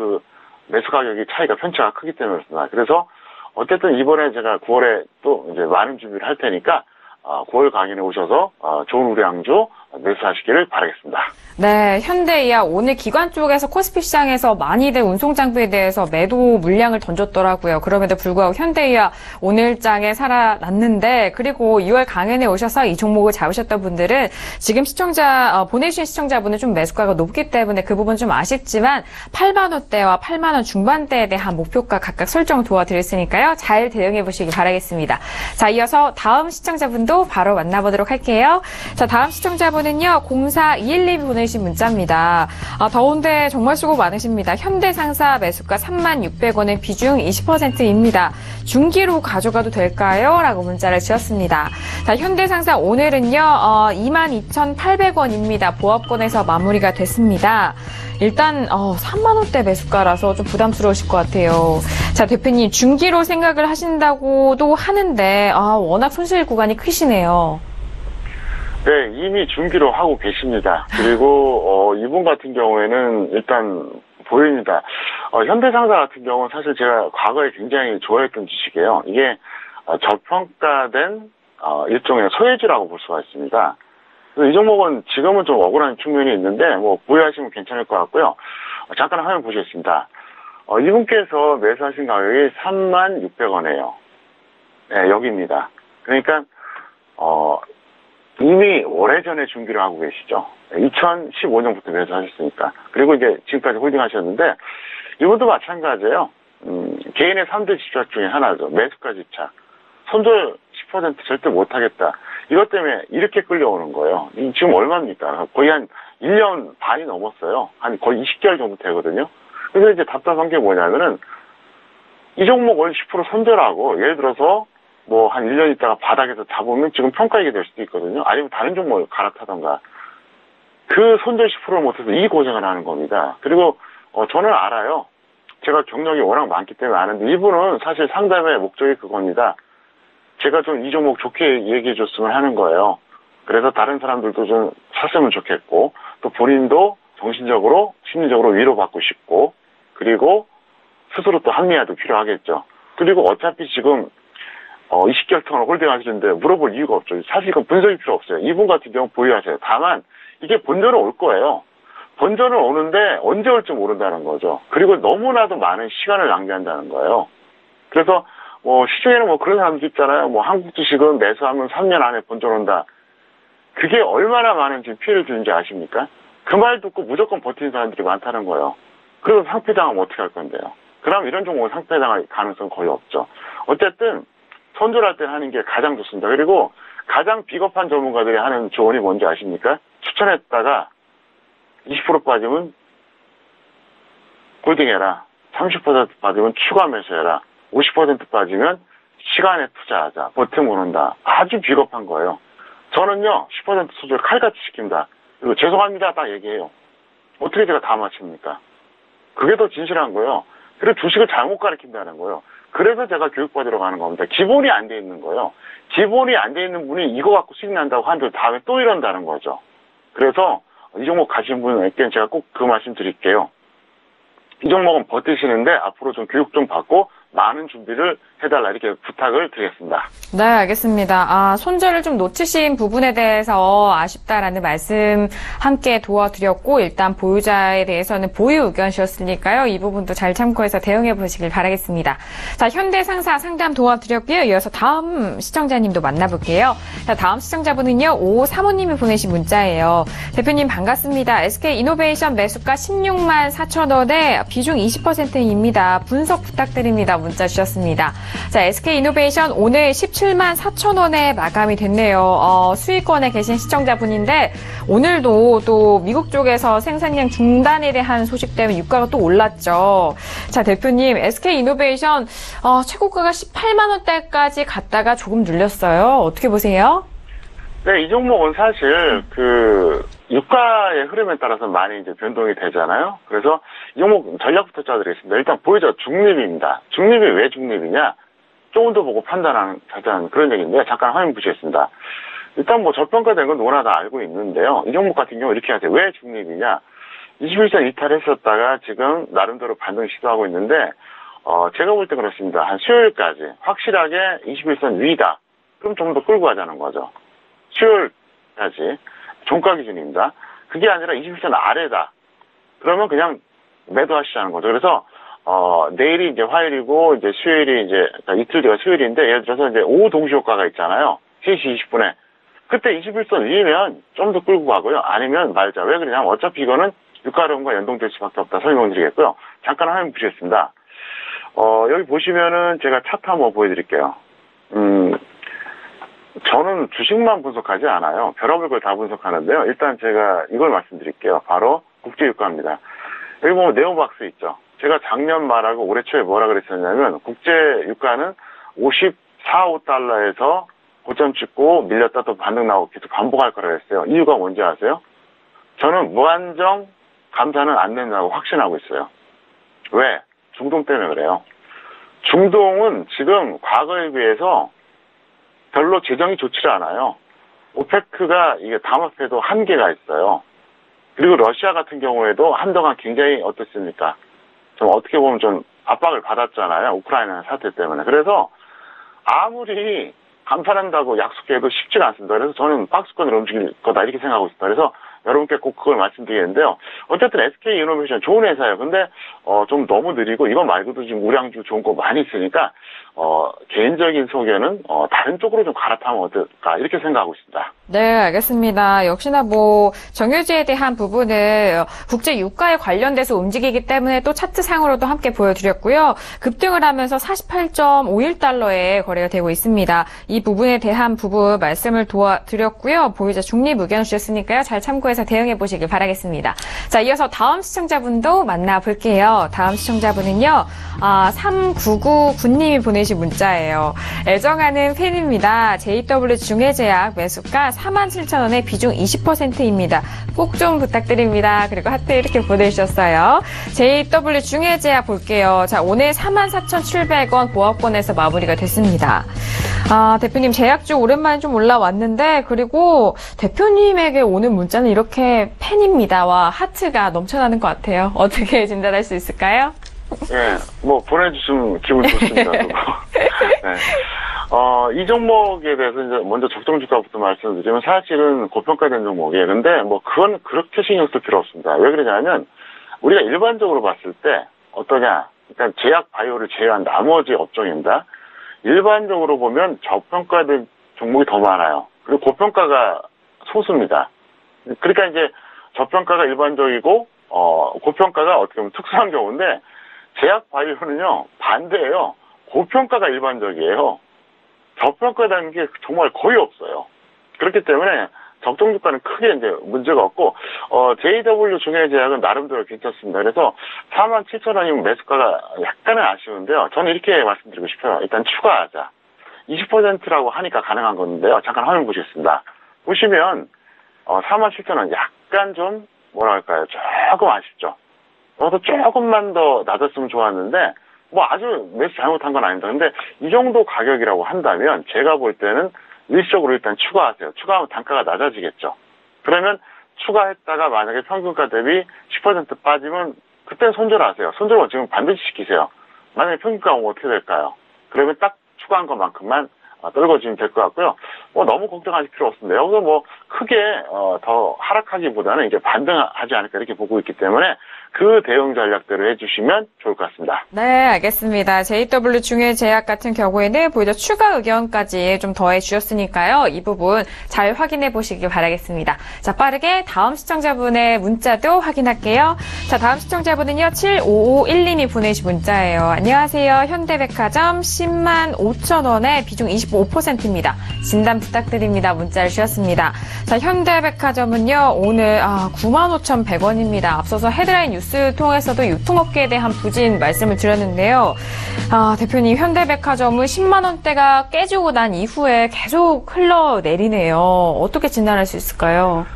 매수 가격이 차이가 편차가 크기 때문에 그렇습니다. 그래서 어쨌든 이번에 제가 9월에 또 이제 많은 준비를 할 테니까 9월 강연에 오셔서 좋은 우량주 매수하시기를 바라겠습니다. 네, 현대위아 오늘 기관 쪽에서 코스피 시장에서 많이들 운송장비에 대해서 매도 물량을 던졌더라고요. 그럼에도 불구하고 현대위아 오늘장에 살아났는데 그리고 2월 강연에 오셔서 이 종목을 잡으셨던 분들은 지금 보내주신 시청자분은 좀 매수가가 높기 때문에 그 부분 좀 아쉽지만 8만원대와 8만원 중반대에 대한 목표가 각각 설정 도와드렸으니까요. 잘 대응해 보시기 바라겠습니다. 자, 이어서 다음 시청자분도 바로 만나보도록 할게요. 자, 다음 시청자분은요. 0421님이 보내주신 문자입니다. 더운데 정말 수고 많으십니다. 현대상사 매수가 36,600원의 비중 20%입니다. 중기로 가져가도 될까요? 라고 문자를 주셨습니다. 자, 현대상사 오늘은요. 22,800원입니다. 보합권에서 마무리가 됐습니다. 일단 3만원대 매수가라서 좀 부담스러우실 것 같아요. 자, 대표님 중기로 생각을 하신다고도 하는데 워낙 손실 구간이 크시네요. 네, 이미 중기로 하고 계십니다. 그리고 이분 같은 경우에는 일단 보입니다. 현대상사 같은 경우는 사실 제가 과거에 굉장히 좋아했던 주식이에요. 이게 저평가된 일종의 소외주라고 볼 수가 있습니다. 그래서 이 종목은 지금은 좀 억울한 측면이 있는데 뭐 보유하시면 괜찮을 것 같고요. 잠깐 화면 보시겠습니다. 이분께서 매수하신 가격이 36,600원이에요. 네, 여기입니다. 그러니까 이미 오래전에 준비를 하고 계시죠. 2015년부터 매수하셨으니까. 그리고 이제 지금까지 홀딩하셨는데 이분도 마찬가지예요. 개인의 3대 집착 중에 하나죠. 매수가 집착. 손절 10% 절대 못하겠다. 이것 때문에 이렇게 끌려오는 거예요. 지금 얼마입니까? 거의 한 1년 반이 넘었어요. 한 거의 20개월 정도 되거든요. 그래서 이제 답답한 게 뭐냐면은 이 종목을 10% 손절하고 예를 들어서 뭐 한 1년 있다가 바닥에서 잡으면 지금 평가이게 될 수도 있거든요. 아니면 다른 종목을 갈아타던가. 그 손절 10%를 못해서 이 고생을 하는 겁니다. 그리고 저는 알아요. 제가 경력이 워낙 많기 때문에 아는데 이분은 사실 상담의 목적이 그겁니다. 제가 좀 이 종목 좋게 얘기해 줬으면 하는 거예요. 그래서 다른 사람들도 좀 샀으면 좋겠고 또 본인도 정신적으로 심리적으로 위로받고 싶고 그리고 스스로 또 합리화도 필요하겠죠. 그리고 어차피 지금 20개월 동안 홀딩하시는데 물어볼 이유가 없죠. 사실 이건 분석이 필요 없어요. 이분 같은 경우 보유하세요. 다만 이게 본전은 올 거예요. 본전은 오는데 언제 올지 모른다는 거죠. 그리고 너무나도 많은 시간을 낭비한다는 거예요. 그래서 시중에는 뭐 그런 사람도 있잖아요. 뭐 한국 주식은 매수하면 3년 안에 본전 온다. 그게 얼마나 많은 지금 피해를 주는지 아십니까? 그 말 듣고 무조건 버티는 사람들이 많다는 거예요. 그래서 상패당하면 어떻게 할 건데요? 그럼 이런 종목은 상패당할 가능성 거의 없죠. 어쨌든 손절할 때 하는 게 가장 좋습니다. 그리고 가장 비겁한 전문가들이 하는 조언이 뭔지 아십니까? 추천했다가 20% 빠지면 홀딩해라. 30% 빠지면 추가 매수해라. 50% 빠지면 시간에 투자하자. 버티면 온다. 아주 비겁한 거예요. 저는요 10% 손절 칼같이 시킵니다. 그리고 죄송합니다 딱 얘기해요. 어떻게 제가 다 맞춥니까? 그게 더 진실한 거예요. 그리고 주식을 잘못 가르친다는 거예요. 그래서 제가 교육받으러 가는 겁니다. 기본이 안 돼 있는 거예요. 기본이 안 돼 있는 분이 이거 갖고 수익 난다고 하는데 다음에 또 이런다는 거죠. 그래서 이 종목 가신 분에게는 제가 꼭 그 말씀 드릴게요. 이 종목은 버티시는데 앞으로 좀 교육 좀 받고 많은 준비를 해달라 이렇게 부탁을 드리겠습니다. 네, 알겠습니다. 손절을 좀 놓치신 부분에 대해서 아쉽다라는 말씀 함께 도와드렸고 일단 보유자에 대해서는 보유 의견이셨으니까요. 이 부분도 잘 참고해서 대응해 보시길 바라겠습니다. 자, 현대상사 상담 도와드렸고요. 이어서 다음 시청자님도 만나볼게요. 자, 다음 시청자분은요. 5535님이 보내신 문자예요. 대표님 반갑습니다. SK이노베이션 매수가 16만 4천 원에 비중 20%입니다. 분석 부탁드립니다. 문자 주셨습니다. 자, SK이노베이션 오늘 17만 4천 원에 마감이 됐네요. 수익권에 계신 시청자분인데 오늘도 또 미국 쪽에서 생산량 중단에 대한 소식 때문에 유가가 또 올랐죠. 자, 대표님 SK이노베이션 최고가가 18만 원대까지 갔다가 조금 눌렸어요. 어떻게 보세요? 네, 이 종목은 사실 유가의 흐름에 따라서 많이 이제 변동이 되잖아요. 그래서 이 종목 전략부터 짜드리겠습니다. 일단 보유자 중립입니다. 중립이 왜 중립이냐? 조금 더 보고 판단하는 그런 얘기인데 잠깐 화면 보시겠습니다. 일단 뭐 저평가된 건 누구나 다 알고 있는데요. 이 종목 같은 경우 이렇게 하세요. 왜 중립이냐? 21선 이탈했었다가 지금 나름대로 반등 시도하고 있는데 제가 볼 때 그렇습니다. 한 수요일까지 확실하게 21선 위다. 그럼 좀 더 끌고 가자는 거죠. 수요일까지 종가 기준입니다. 그게 아니라 21선 아래다. 그러면 그냥 매도하시자는 거죠. 그래서 내일이 이제 화요일이고 이제 수요일이 이제 이틀 뒤가 수요일인데 예를 들어서 이제 오후 동시 효과가 있잖아요. 3시 20분에 그때 21선 위면 좀 더 끌고 가고요. 아니면 말자. 왜 그러냐면 어차피 이거는 유가 흐름과 연동될 수밖에 없다 설명드리겠고요. 잠깐 화면 보시겠습니다. 여기 보시면은 제가 차트 한번 보여드릴게요. 저는 주식만 분석하지 않아요. 별의별 걸 다 분석하는데요. 일단 제가 이걸 말씀드릴게요. 바로 국제유가입니다. 여기 보면 네오박스 있죠. 제가 작년 말하고 올해 초에 뭐라 그랬었냐면 국제유가는 54, 5달러에서 고점 찍고 밀렸다 또 반등 나오고 계속 반복할 거라고 했어요. 이유가 뭔지 아세요? 저는 무한정 감산은 안 된다고 확신하고 있어요. 왜? 중동 때문에 그래요. 중동은 지금 과거에 비해서 별로 재정이 좋지 않아요. 오페크가 이게 담합해도 한계가 있어요. 그리고 러시아 같은 경우에도 한동안 굉장히 어떻습니까? 좀 어떻게 보면 좀 압박을 받았잖아요. 우크라이나 사태 때문에. 그래서 아무리 감탄한다고 약속해도 쉽지가 않습니다. 그래서 저는 박스권으로 움직일 거다 이렇게 생각하고 있습니다. 그래서 여러분께 꼭 그걸 말씀드리겠는데요. 어쨌든 SK이노베이션 좋은 회사예요. 근데 좀 너무 느리고 이거 말고도 지금 우량주 좋은 거 많이 있으니까 개인적인 소견은 다른 쪽으로 좀 갈아타면 어떨까 이렇게 생각하고 있습니다. 네, 알겠습니다. 역시나 뭐 정유주에 대한 부분을 국제 유가에 관련돼서 움직이기 때문에 또 차트상으로도 함께 보여드렸고요. 급등을 하면서 48.51달러에 거래가 되고 있습니다. 이 부분에 대한 부분 말씀을 도와드렸고요. 보유자 중립 의견 주셨으니까요. 잘 참고해서 대응해 보시길 바라겠습니다. 자, 이어서 다음 시청자분도 만나볼게요. 다음 시청자분은요. 3999님이 보내신 문자예요. 애정하는 팬입니다. JW 중해제약 매수가 47,000원에 비중 20%입니다. 꼭 좀 부탁드립니다. 그리고 하트 이렇게 보내주셨어요. JW 중해제약 볼게요. 자, 오늘 44,700원 보합권에서 마무리가 됐습니다. 대표님 제약주 오랜만에 좀 올라왔는데 그리고 대표님에게 오는 문자는 이렇게 팬입니다와 하트가 넘쳐나는 것 같아요. 어떻게 진단할 수 있을까요? 네, 뭐 보내주시면 기분 좋습니다. 네. 이 종목에 대해서 이제 먼저 적정 주가부터 말씀드리면 사실은 고평가된 종목이에요. 근데 뭐 그건 그렇게 신경 쓸 필요 없습니다. 왜 그러냐면 우리가 일반적으로 봤을 때 어떠냐? 그러니까 제약 바이오를 제외한 나머지 업종입니다. 일반적으로 보면 저평가된 종목이 더 많아요. 그리고 고평가가 소수입니다. 그러니까 이제 저평가가 일반적이고 고평가가 어떻게 보면 특수한 경우인데 제약 바이오는요 반대예요. 고평가가 일반적이에요. 저평가라는 게 정말 거의 없어요. 그렇기 때문에 적정 주가는 크게 이제 문제가 없고 JW 중해제약은 나름대로 괜찮습니다. 그래서 47,000원이면 매수가가 약간은 아쉬운데요. 저는 이렇게 말씀드리고 싶어요. 일단 추가하자. 20%라고 하니까 가능한 건데요. 잠깐 화면 보시겠습니다. 보시면 47,000원 약간 좀 뭐랄까요? 조금 아쉽죠. 그래서 조금만 더 낮았으면 좋았는데 뭐 아주 매수 잘못한 건 아닙니다. 근데 이 정도 가격이라고 한다면 제가 볼 때는 일시적으로 일단 추가하세요. 추가하면 단가가 낮아지겠죠. 그러면 추가했다가 만약에 평균가 대비 10% 빠지면 그때는 손절하세요. 손절은 지금 반드시 시키세요. 만약에 평균가 오면 어떻게 될까요? 그러면 딱 추가한 것만큼만 떨궈지면 될 것 같고요. 뭐 너무 걱정하실 필요 없습니다. 여기서 뭐 크게 더 하락하기보다는 이제 반등하지 않을까 이렇게 보고 있기 때문에 그 대응 전략대로 해주시면 좋을 것 같습니다. 네, 알겠습니다. JW 중해제약 같은 경우에는 보유자 추가 의견까지 좀 더해 주셨으니까요. 이 부분 잘 확인해 보시길 바라겠습니다. 자, 빠르게 다음 시청자분의 문자도 확인할게요. 자, 다음 시청자분은요. 7551님이 보내신 문자예요. 안녕하세요. 현대백화점 10만 5천 원에 비중 25%입니다. 진단 부탁드립니다. 문자를 주셨습니다. 자, 현대백화점은요. 오늘 95,100원입니다. 앞서서 헤드라인 뉴스 통해서도 유통업계에 대한 부진 말씀을 드렸는데요. 대표님 현대백화점은 10만 원대가 깨지고 난 이후에 계속 흘러내리네요. 어떻게 진단할 수 있을까요?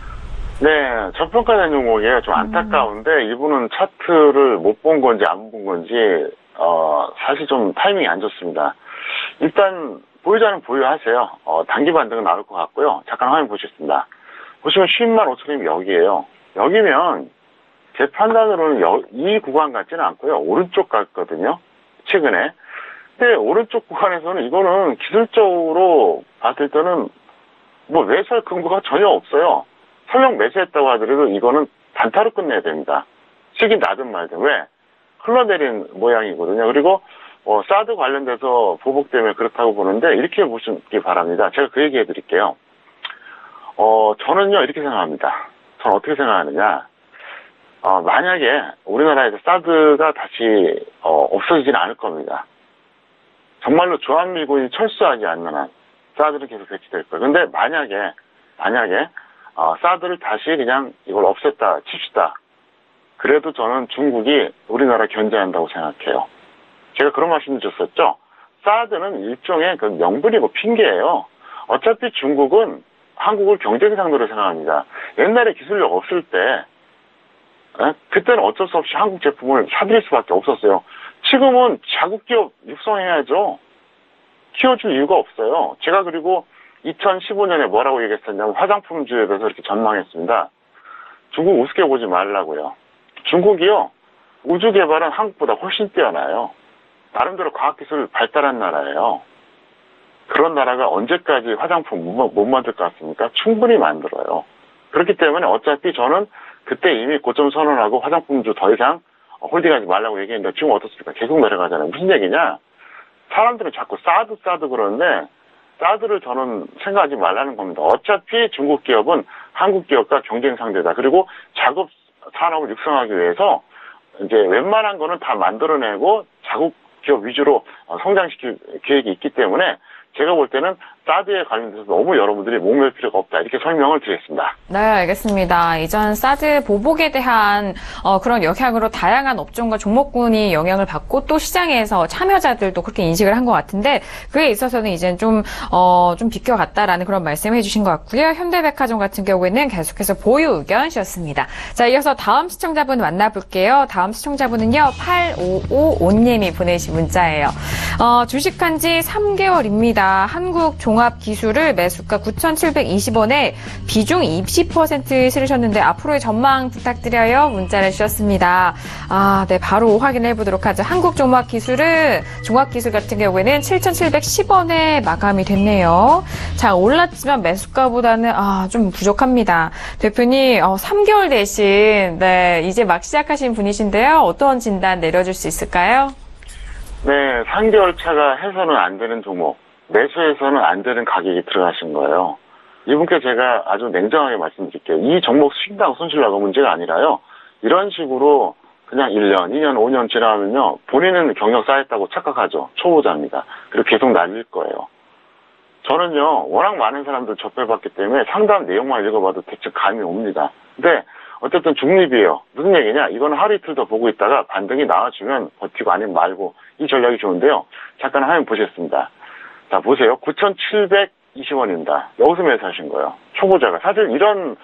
네, 저평가된 종목이에요. 좀 안타까운데 이분은 차트를 못 본 건지 안 본 건지 사실 좀 타이밍이 안 좋습니다. 일단 보유자는 보유하세요. 단기 반등은 나올 것 같고요. 잠깐 화면 보시겠습니다. 보시면 10만 5천원이면 여기에요. 여기면 제 판단으로는 이 구간 같지는 않고요. 오른쪽 같거든요. 최근에. 근데 오른쪽 구간에서는 이거는 기술적으로 봤을 때는 뭐 매수할 근거가 전혀 없어요. 설령 매수했다고 하더라도 이거는 단타로 끝내야 됩니다. 식이 나든 말든. 왜? 흘러내린 모양이거든요. 그리고 사드 관련돼서 보복 때문에 그렇다고 보는데 이렇게 보시기 바랍니다. 제가 그 얘기 해드릴게요. 저는요 이렇게 생각합니다. 저는 어떻게 생각하느냐. 만약에 우리나라에서 사드가 다시 없어지지는 않을 겁니다. 정말로 주한미군이 철수하지 않는 한 사드는 계속 배치될 거예요. 근데 만약에 사드를 다시 그냥 이걸 없앴다 칩시다. 그래도 저는 중국이 우리나라 견제한다고 생각해요. 제가 그런 말씀 드렸었죠. 사드는 일종의 그 명분이고 핑계예요. 어차피 중국은 한국을 경쟁 상대로 생각합니다. 옛날에 기술력 없을 때 그때는 어쩔 수 없이 한국 제품을 사들일 수밖에 없었어요. 지금은 자국 기업 육성해야죠. 키워줄 이유가 없어요. 제가 그리고 2015년에 뭐라고 얘기했었냐면 화장품주에 대해서 이렇게 전망했습니다. 중국 우습게 보지 말라고요. 중국이요, 우주 개발은 한국보다 훨씬 뛰어나요. 나름대로 과학기술 발달한 나라예요. 그런 나라가 언제까지 화장품 못 만들 것 같습니까? 충분히 만들어요. 그렇기 때문에 어차피 저는 그때 이미 고점 선언하고 화장품주 더 이상 홀딩하지 말라고 얘기했는데 지금 어떻습니까? 계속 내려가잖아요. 무슨 얘기냐? 사람들은 자꾸 사드 그러는데 사드를 저는 생각하지 말라는 겁니다. 어차피 중국 기업은 한국 기업과 경쟁 상대다. 그리고 작업 산업을 육성하기 위해서 이제 웬만한 거는 다 만들어내고 자국 기업 위주로 성장시킬 계획이 있기 때문에 제가 볼 때는 사드에 관련돼서 너무 여러분들이 목맬 필요가 없다. 이렇게 설명을 드리겠습니다. 네, 알겠습니다. 이전 사드 보복에 대한 그런 영향으로 다양한 업종과 종목군이 영향을 받고 또 시장에서 참여자들도 그렇게 인식을 한 것 같은데 그에 있어서는 이제 좀 비껴갔다라는 그런 말씀을 해주신 것 같고요. 현대백화점 같은 경우에는 계속해서 보유 의견이셨습니다. 자, 이어서 다음 시청자분 만나볼게요. 다음 시청자분은요, 8555님이 보내신 문자예요. 주식한 지 3개월입니다. 한국 종합기술을 매수가 9,720원에 비중 20% 실으셨는데 앞으로의 전망 부탁드려요. 문자를 주셨습니다. 네, 바로 확인해 보도록 하죠. 한국 종합기술 같은 경우에는 7,710원에 마감이 됐네요. 자, 올랐지만 매수가보다는 좀 부족합니다. 대표님, 3개월 대신 이제 막 시작하신 분이신데요. 어떤 진단 내려줄 수 있을까요? 네, 3개월 차가 해서는 안 되는 종목, 매수해서는 안 되는 가격이 들어가신 거예요. 이분께 제가 아주 냉정하게 말씀드릴게요. 이 종목 수익당 손실나고 문제가 아니라요. 이런 식으로 그냥 1년, 2년, 5년 지나면요. 본인은 경력 쌓였다고 착각하죠. 초보자입니다. 그리고 계속 날릴 거예요. 저는요. 워낙 많은 사람들 접해봤기 때문에 상담 내용만 읽어봐도 대충 감이 옵니다. 근데 어쨌든 중립이에요. 무슨 얘기냐? 이거는 하루 이틀 더 보고 있다가 반등이 나와주면 버티고 아니면 말고 이 전략이 좋은데요. 잠깐 화면 보셨습니다. 자, 보세요. 9,720원입니다. 여기서 매수하신 거예요. 초보자가. 사실 이런,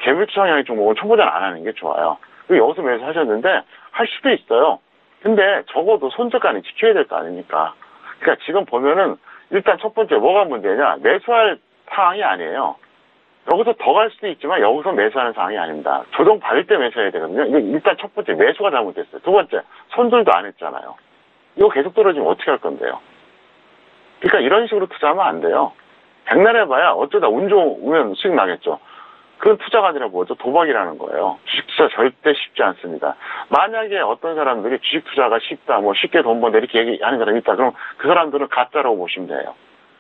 개별투 성향의 종목은 초보자는 안 하는 게 좋아요. 그리고 여기서 매수하셨는데, 할 수도 있어요. 근데 적어도 손절가는 지켜야 될 거 아닙니까? 그러니까 지금 보면은, 일단 첫 번째 뭐가 문제냐? 매수할 상황이 아니에요. 여기서 더 갈 수도 있지만, 여기서 매수하는 상황이 아닙니다. 조정 받을 때 매수해야 되거든요. 이게 일단 첫 번째, 매수가 잘못됐어요. 두 번째, 손절도 안 했잖아요. 이거 계속 떨어지면 어떻게 할 건데요? 그러니까 이런 식으로 투자하면 안 돼요. 백날 해봐야 어쩌다 운 좋으면 수익 나겠죠. 그건 투자가 아니라 뭐죠? 도박이라는 거예요. 주식 투자 절대 쉽지 않습니다. 만약에 어떤 사람들이 주식 투자가 쉽다, 쉽게 돈 번다 이렇게 얘기하는 사람이 있다. 그럼 그 사람들은 가짜라고 보시면 돼요.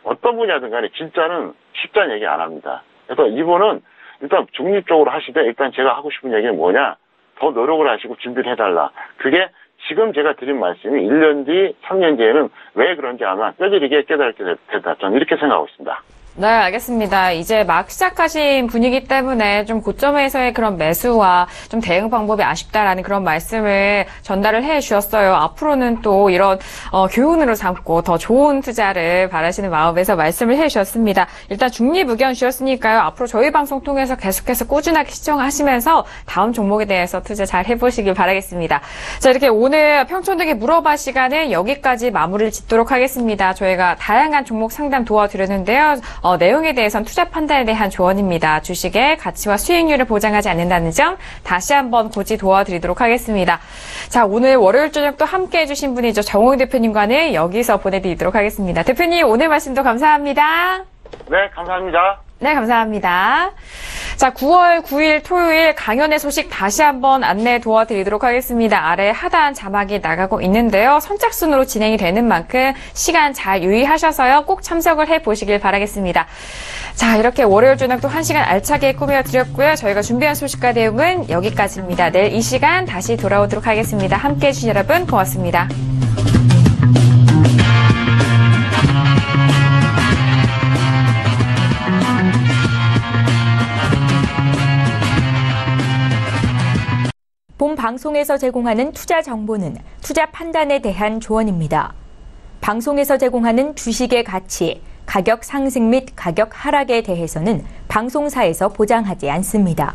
어떤 분야든 간에 진짜는 쉽다는 얘기 안 합니다. 그래서 이분은 일단 중립적으로 하시되 일단 제가 하고 싶은 얘기는 뭐냐? 더 노력을 하시고 준비를 해달라. 그게 지금 제가 드린 말씀이 1년 뒤, 3년 뒤에는 왜 그런지 아마 뼈저리게 깨달게 되다. 저는 이렇게 생각하고 있습니다. 네, 알겠습니다. 이제 막 시작하신 분이기 때문에 좀 고점에서의 그런 매수와 좀 대응 방법이 아쉽다라는 그런 말씀을 전달을 해 주셨어요. 앞으로는 또 이런 교훈으로 삼고 더 좋은 투자를 바라시는 마음에서 말씀을 해 주셨습니다. 일단 중립 의견 주셨으니까요. 앞으로 저희 방송 통해서 계속해서 꾸준하게 시청하시면서 다음 종목에 대해서 투자 잘 해보시길 바라겠습니다. 자, 이렇게 오늘 평촌득이 물어봐 시간은 여기까지 마무리를 짓도록 하겠습니다. 저희가 다양한 종목 상담 도와드렸는데요. 내용에 대해서는 투자 판단에 대한 조언입니다. 주식의 가치와 수익률을 보장하지 않는다는 점 다시 한번 고지 도와드리도록 하겠습니다. 자, 오늘 월요일 저녁 또 함께 해주신 분이죠. 정홍 대표님과는 여기서 보내드리도록 하겠습니다. 대표님, 오늘 말씀도 감사합니다. 네, 감사합니다. 네, 감사합니다. 자, 9월 9일 토요일 강연의 소식 다시 한번 안내 도와드리도록 하겠습니다. 아래 하단 자막이 나가고 있는데요. 선착순으로 진행이 되는 만큼 시간 잘 유의하셔서요. 꼭 참석을 해보시길 바라겠습니다. 자, 이렇게 월요일 저녁 또 1시간 알차게 꾸며드렸고요. 저희가 준비한 소식과 내용은 여기까지입니다. 내일 이 시간 다시 돌아오도록 하겠습니다. 함께해 주신 여러분 고맙습니다. 본 방송에서 제공하는 투자 정보는 투자 판단에 대한 조언입니다. 방송에서 제공하는 주식의 가치, 가격 상승 및 가격 하락에 대해서는 방송사에서 보장하지 않습니다.